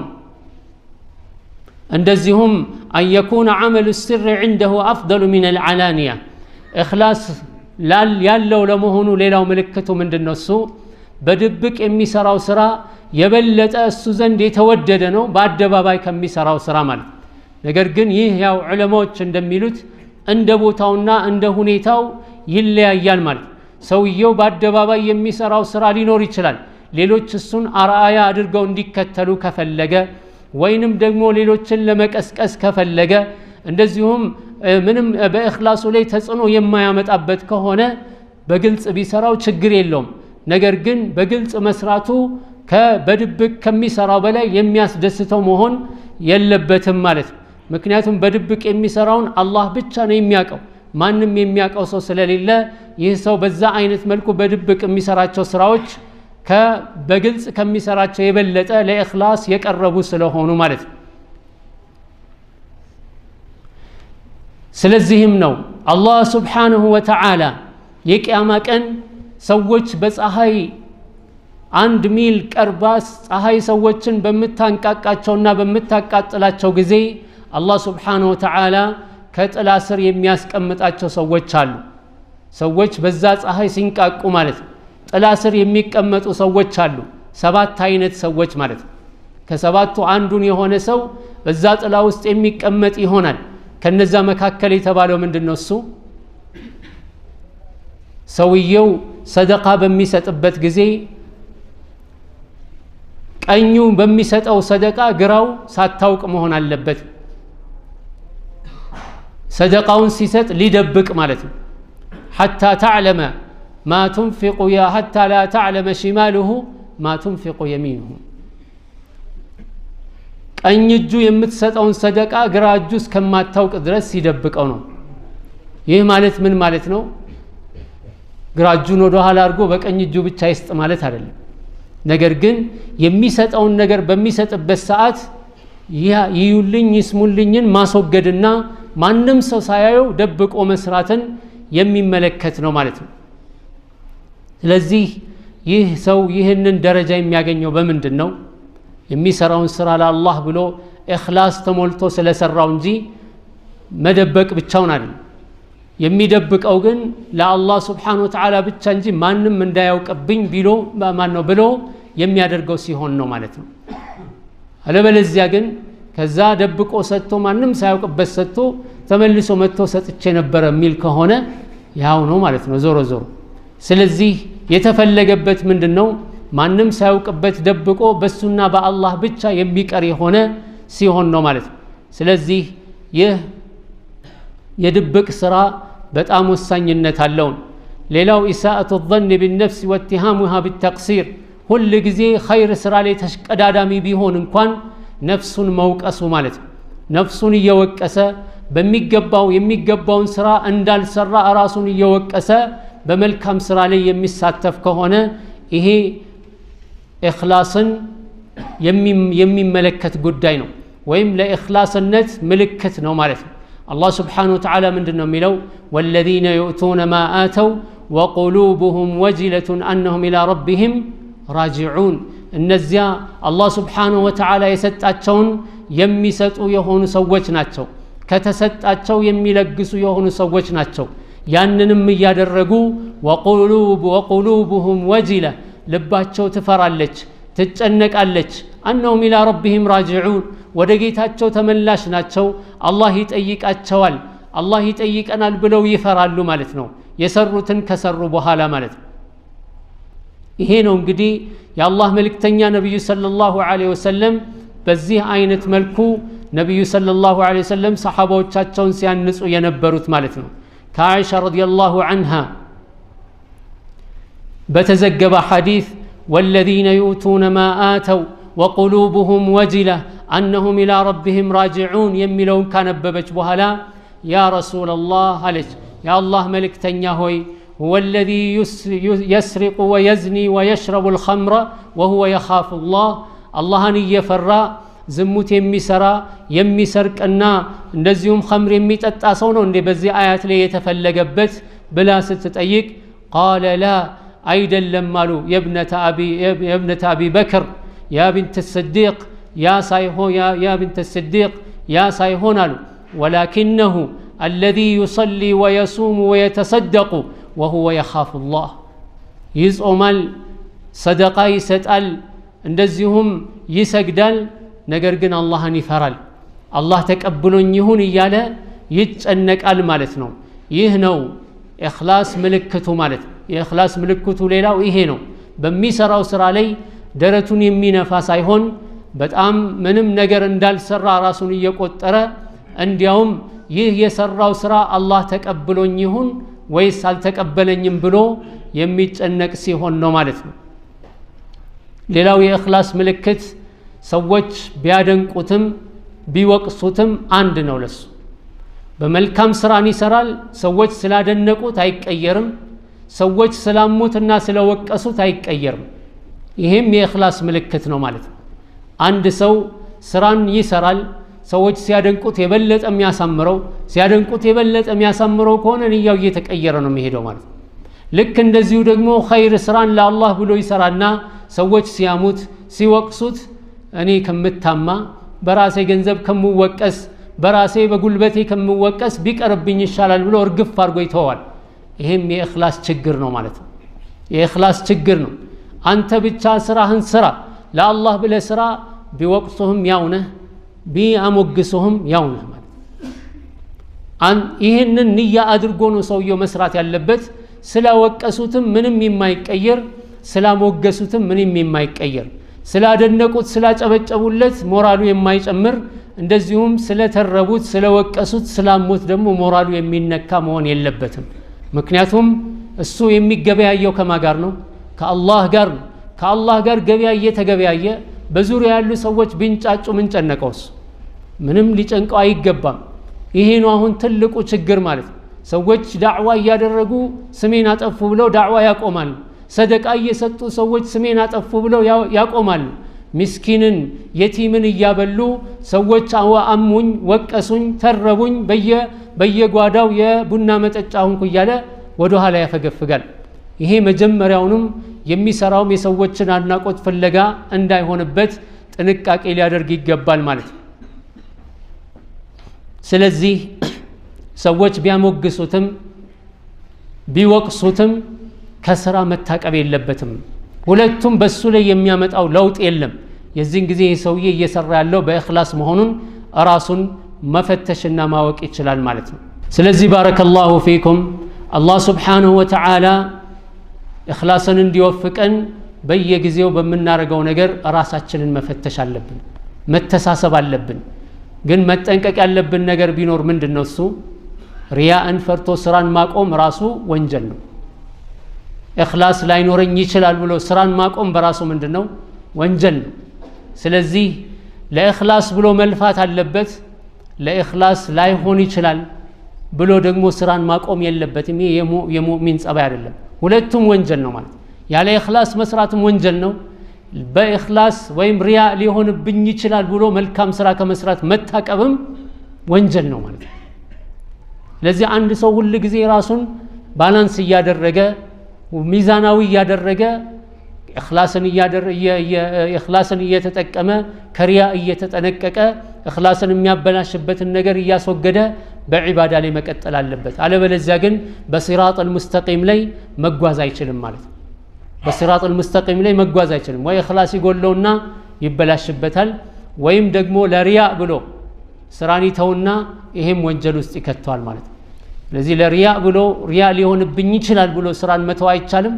እንደዚሁም أن يكون عمل السر عنده أفضل من العلانية إخلاص ያለው ለመሆኑ ሌላው ምልክቱ ምንድነው? እሱ በድብቅ የሚሰራው ስራ የበለጠ እሱ ዘንድ የተወደደ ነው በአደባባይ ከሚሰራው ስራ ማለት። ነገር ግን ይህ ያው ዑለማዎች እንደሚሉት እንደ ቦታውና እንደ ሁኔታው ይለያያል ማለት። ሰውየው በአደባባይ የሚሰራው ስራ ሊኖር ይችላል ሌሎች እሱን አርአያ አድርገው እንዲከተሉ ከፈለገ ወይንም ደግሞ ሌሎችን ለመቀስቀስ ከፈለገ እንደዚሁም ምንም በእኽላሱ ላይ ተጽዕኖ የማያመጣበት ከሆነ በግልጽ ቢሰራው ችግር የለውም። ነገር ግን በግልጽ መስራቱ በድብቅ ከሚሰራው በላይ የሚያስደስተው መሆን የለበትም ማለት ነው። ምክንያቱም በድብቅ የሚሰራውን አላህ ብቻ ነው የሚያውቀው ማንም የሚያውቀው ሰው ስለሌለ ይህ ሰው በዛ አይነት መልኩ በድብቅ የሚሰራቸው ስራዎች በግልጽ ከሚሰራቸው የበለጠ ለኢኽላስ የቀረቡ ስለሆኑ ማለት ነው። ስለዚህም ነው አላህ ሱብሓነሁ ወተዓላ የቂያማ ቀን ሰዎች በፀሐይ 1 ሚል ቀርባስ ፀሐይ ሰዎችን በምታንቃቃቸውና በምታቃጥላቸው ጊዜ አላህ ሱብሓነሁ ወተዓላ ከጥላ ስር የሚያስቀምጣቸው ሰዎች አሉ። ሰዎች በዛ ፀሐይ ሲንቃቁ ማለት ነው ጥላ ስር የሚቀመጡ ሰዎች አሉ። 7 አይነት ሰዎች ማለት ነው። ከሰባቱ አንዱን የሆነ ሰው በዛ ጥላ ውስጥ የሚቀመጥ ይሆናል። ከነዛ መካከል የተባለው ምንድነው? እሱ ሰውየው ሰደቃ በሚሰጥበት ጊዜ ቀኙ በሚሰጠው ሰደቃ ግራው ሳታውቅ መሆን አለበት። ሰደቃውን ሲሰጥ ሊደብቅ ማለት ነው። حتى تعلم ما تنفق يا حتى لا تعلم شماله ما تنفق يمينه ቀኝ እጁ የምትሰጠውን ሰደቃ ግራ እጁ እስከማታውቅ ድረስ ሲደብቀው ነው። ይህ ማለት ምን ማለት ነው? ግራ እጁን ወደ ኋላ አድርጎ በቀኝ እጁ ብቻ ይስጥ ማለት አይደለም። ነገር ግን የሚሰጠውን ነገር በሚሰጥበት ሰዓት ይዩልኝ ይስሙልኝን ማስወገድና ማንም ሰው ሳያየው ደብቆ መስራትን የሚመለከት ነው ማለት ነው። ስለዚህ ይህ ሰው ይህንን ደረጃ የሚያገኘው በምንድን ነው? የሚሰራውን ስራ ለአላህ ብሎ ኢኽላስ ተሞልቶ ስለሰራው እንጂ መደበቅ ብቻውን አይደለም። የሚደብቀው ግን ለአላህ ሱብሓነሁ ወተዓላ ብቻ እንጂ ማንም እንዳያውቅብኝ ብሎ የሚያደርገው ሲሆን ነው ማለት ነው። አለበለዚያ ግን ከዛ ደብቆ ሰጥቶ ማንም ሳያውቅበት ሰጥቶ ተመልሶ መጥቶ ሰጥቼ ነበር የሚል ከሆነ ያው ነው ማለት ነው ዞሮ ዞሮ። ስለዚህ የተፈለገበት ምንድነው? ማንም ሳያውቅበት ደብቆ በሱና በአላህ ብቻ የሚቀር የሆነ ሲሆን ነው ማለት ነው። ስለዚህ ይህ የድብቅ ስራ በጣም ወሳኝነት አለው። ሌላው ኢሳአቱ الظن بالنفس واتهامها بالتقصير ሁሉ ጊዜ ኸይር ስራ ላይ ተሽቀዳዳሚ ቢሆን እንኳን ነፍሱን መውቀሱ ማለት ነው። ነፍሱን እየወቀሰ የሚገባውን ስራ እንዳልሰራ ራሱን እየወቀሰ በመልካም ስራ ላይ የሚሳተፍ ከሆነ ይሄ ኢኽላስን የሚመለከት ጉዳይ ነው ወይም ለኢኽላስነት ምልክት ነው ማለት ነው። አላህ ሱብሓነሁ ወተዓላ ምንድነው የሚለው? ወለዚነ ዩእቱነ ማ አተው ወቁሉቡሁም ወጅለቱን አነሁም ኢላ ረቢሂም ራጂዑን እነዚያ አላህ ሱብሓነሁ ወተዓላ የሰጣቸውን የሚሰጡ የሆኑ ሰዎች ናቸው። ከተሰጣቸው የሚለግሱ የሆኑ ሰዎች ናቸው። ያንንም እያደረጉ ወቁሉቡሁም ወጅለ ልባቸው ትፈራለች ትጨነቃለች። አነሁም ኢላ ረቢሂም ራጂዑን ወደ ጌታቸው ተመላሽ ናቸው። አላህ ይጠይቃቸዋል አላህ ይጠይቀናል ብለው ይፈራሉ ማለት ነው። የሰሩትን ከሰሩ በኋላ ማለት ነው። ይሄ ነው እንግዲህ የአላህ መልእክተኛ ነብዩ ሰለላሁ ዐለይሂ ወሰለም በዚህ አይነት መልኩ ነብዩ ሰለላሁ ዐለይሂ ወሰለም ሰሃባዎቻቸውን ሲያንጹ የነበሩት ማለት ነው። كعائشة رضي الله عنها بتزجب حديث والذين يؤتون ما آتوا وقلوبهم وجلة أنهم إلى ربهم راجعون يملون كان ببجبها لا يا رسول الله عليك يا الله ملك تنياهوي هو الذي يسرق ويزني ويشرب الخمر وهو يخاف الله الله أن يفرى زموت يمسرا يمسرك أننا نزيهم خمر يميت أتاسونه اللي بزي آيات لي يتفلقبت بلا ستتأيك قال لا أيضا لمالو يا ابنة أبي بكر يا بنت الصديق يا سايهو يا بنت الصديق يا سايهونالو ولكنه الذي يصلي ويصوم ويتصدق وهو يخاف الله يزعمال صدقاء يسأل እንደዚሁም ይሰግዳል ነገር ግን አላህን ይፈራል አላህ ተቀብሎኝ ይሁን እያለ ይጨነቃል ማለት ነው ይህ ነው ኢኽላስ ምልክቱ ማለት የኢኽላስ ምልክቱ ሌላው ይሄ ነው በሚሰራው ስራ ላይ ደረቱን የሚነፋ ሳይሆን በጣም ምንም ነገር እንዳልሰራ ራሱን እየቆጠረ እንዲያውም ይህ የሰራው ስራ አላህ ተቀብሎኝ ይሁን ወይስ አልተቀበለኝም ብሎ የሚጨነቅ ሲሆን ነው ማለት ነው ሌላው የኢኽላስ ምልክት ሰዎች ቢያደንቁትም ቢወቅሱትም አንድ ነው ለሱ በመልካም ስራን ይሰራል ሰዎች ስላደነቁት አይቀየርም ሰዎች ስላሙትና ስለወቀሱት አይቀየርም ይሄም የኢኽላስ ምልክት ነው ማለት ነው አንድ ሰው ስራን ይሰራል ሰዎች ሲያደንቁት የበለጠ የሚያሳምረው ሲያደንቁት የበለጠ የሚያሳምረው ከሆነ ንያው እየተቀየረ ነው የሚሄደው ማለት ነው ልክ እንደዚሁ ደግሞ ኸይር ስራን ለአላህ ብሎ ይሰራና ሰዎች ሲያሙት ሲወቅሱት እኔ ከምታማ በራሴ ገንዘብ ከምወቀስ በራሴ በጉልበቴ ከምወቀስ ቢቀርብኝ ይሻላል ብሎ እርግፍ አድርጎ ይተዋል ይሄም የኢኽላስ ችግር ነው ማለት ነው የኢኽላስ ችግር ነው አንተ ብቻ ስራህን ስራ ለአላህ ብለ ስራ ቢወቅሱህም ያውነህ ቢያሞግሱህም ያውነህ ማለት ይሄንን ንያ አድርጎ ነው ሰውየው መስራት ያለበት ስላወቀሱትም ምንም የማይቀየር ስላሞገሱትም ምንም የማይቀየር ስላደነቁት ስላጨበጨቡለት ሞራሉ የማይጨምር እንደዚሁም ስለተረቡት ስለወቀሱት ስላሙት ደግሞ ሞራሉ የሚነካ መሆን የለበትም ምክንያቱም እሱ የሚገበያየው ከማጋር ነው ከአላህ ጋር ነው ከአላህ ጋር ገበያ እየተገበያየ በዙሪያ ያሉ ሰዎች ቢንጫጩ ምን ጨነቀውስ ምንም ሊጨንቀው አይገባም ይሄ ነው አሁን ትልቁ ችግር ማለት ሰዎች ዳዕዋ ያደረጉ ስሜን አጠፉ ብለው ዳዕዋ ያቆማሉ ሰደቃ እየሰጡ ሰዎች ስሜን አጠፉ ብለው ያቆማሉ ምስኪንን የቲምን እያበሉ ሰዎች አሙኝ ወቀሱኝ ተረቡኝ በየጓዳው የቡና መጠጫውን ኩያለ ወደ ኋላ ያፈገፍጋል ይሄ መጀመሪያውንም የሚሰራው የሰዎችን አድናቆት ፍለጋ እንዳይሆንበት ጥንቃቄ ሊያደርግ ይገባል ማለት ነው ስለዚህ ሰዎች ቢያሞግሱትም ቢወቅሱትም ከስራ መታቀብ የለበትም ሁለቱም በሱ ላይ የሚያመጣው ለውጥ የለም የዚህን ጊዜ ሰውዬ እየሰራ ያለው በኢኽላስ መሆኑን ራሱን መፈተሽና ማወቅ ይችላል ማለት ነው ስለዚህ ባረከላሁ ፊኩም አላህ Subhanahu Wa Ta'ala ኢኽላስን እንዲወፍቀን በየጊዜው በመናረጋው ነገር ራሳችንን መፈተሽ አለብን መተሳሰብ አለብን ግን መጠንቀቅ ያለብን ነገር ቢኖር ምንድነው እሱ ሪያእን ፈርቶ ስራን ማቆም ራሱ ወንጀል ነው ኢኽላስ ላይኖረኝ ይችላል ብሎ ስራን ማቆም በራሱ ምንድነው ወንጀል ነው ስለዚህ ለኢኽላስ ብሎ መልፋት አለበት ለኢኽላስ ላይሆን ይችላል ብሎ ደግሞ ስራን ማቆም የለበትም ይሄ የሙእሚን ጸባይ አይደለም ሁለቱም ወንጀል ነው ማለት ያለ ኢኽላስ መስራትም ወንጀል ነው በኢኽላስ ወይም ሪያ ሊሆንብኝ ይችላል ብሎ መልካም ስራ ከመስራት መታቀብም ወንጀል ነው ማለት ለዚህ አንድ ሰው ሁሉ ጊዜ ራሱን ባላንስ ያደረገ ሚዛናዊ ያደረገ ኢኽላስን እየተጠቀመ ከሪያ እየተጠነቀቀ ኢኽላስን የሚያበላሽበትን ነገር እያስወገደ በዒባዳ ላይ መቀጠል አለበት አለበለዚያ ግን በሲራጥ المستقيم ላይ መጓዝ አይችልም ማለት ነው በሲራጥ المستقيم ላይ መጓዝ አይችልም ወይ ኢኽላስ ይጎለውና ይበላሽበታል ወይም ደግሞ ለሪያ ብሎ ስራን ይተውና ይሄም ወንጀል ውስጥ ይከተዋል ማለት ነው ስለዚህ ለሪያ ብሎ ሪያ ሊሆንብኝ ይችላል ብሎ ስራን መተው አይቻልም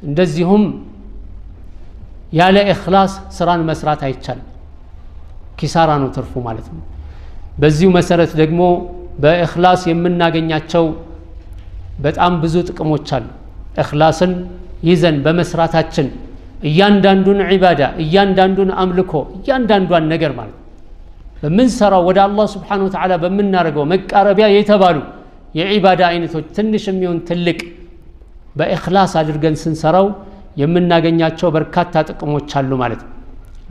እንደዚሁም ያለ ኢኽላስ ስራን መስራት አይቻልም ኪሳራ ነው ትርፉ ማለት ነው በዚሁ መሰረት ደግሞ በኢኽላስ የምናገኛቸው በጣም ብዙ ጥቅሞች አሉ ኢኽላስን ይዘን በመስራታችን እያንዳንዱን ዒባዳ እያንዳንዱን አምልኮ እያንዳንዷን ነገር ማለት በምንሰራው ወደ አላህ Subhanahu Wa Ta'ala በመናረገው መቃረቢያ የተባሉ የዒባዳ አይነቶች ትንሽም ይሁን ትልቅ በኢኽላስ አድርገን ስንሰራው የምናገኛቸው በርካታ ጥቅሞች አሉ ማለት ነው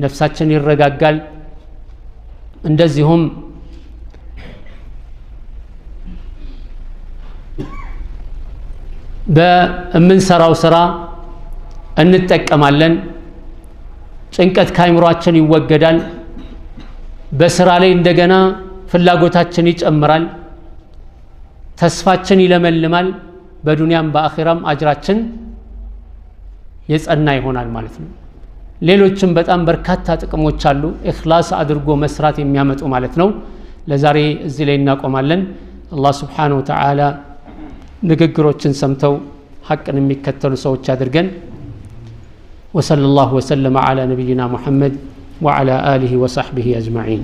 ነፍሳችን ይረጋጋል እንደዚሁም በእምንሰራው ስራ እንጠቀማለን ጭንቀት ካይምሮአችን ይወገዳል በስራ ላይ እንደገና ፍላጎታችን ይጨምራል ተስፋችን ይለመልማል በዱንያም በአኺራም አጅራችን የጸና ይሆናል ማለት ነው ሌሎችም በጣም በርካታ ጥቅሞች አሉ ኢኽላስ አድርጎ መስራት የሚያመጡ ማለት ነው ለዛሬ እዚህ ላይ እናቆማለን አላህ Subhanahu Wa Ta'ala ንግግሮችን ሰምተው ሐቅን የሚከተሉ ሰዎች አድርገን وصلى الله وسلم على نبينا محمد وعلى آله وصحبه أجمعين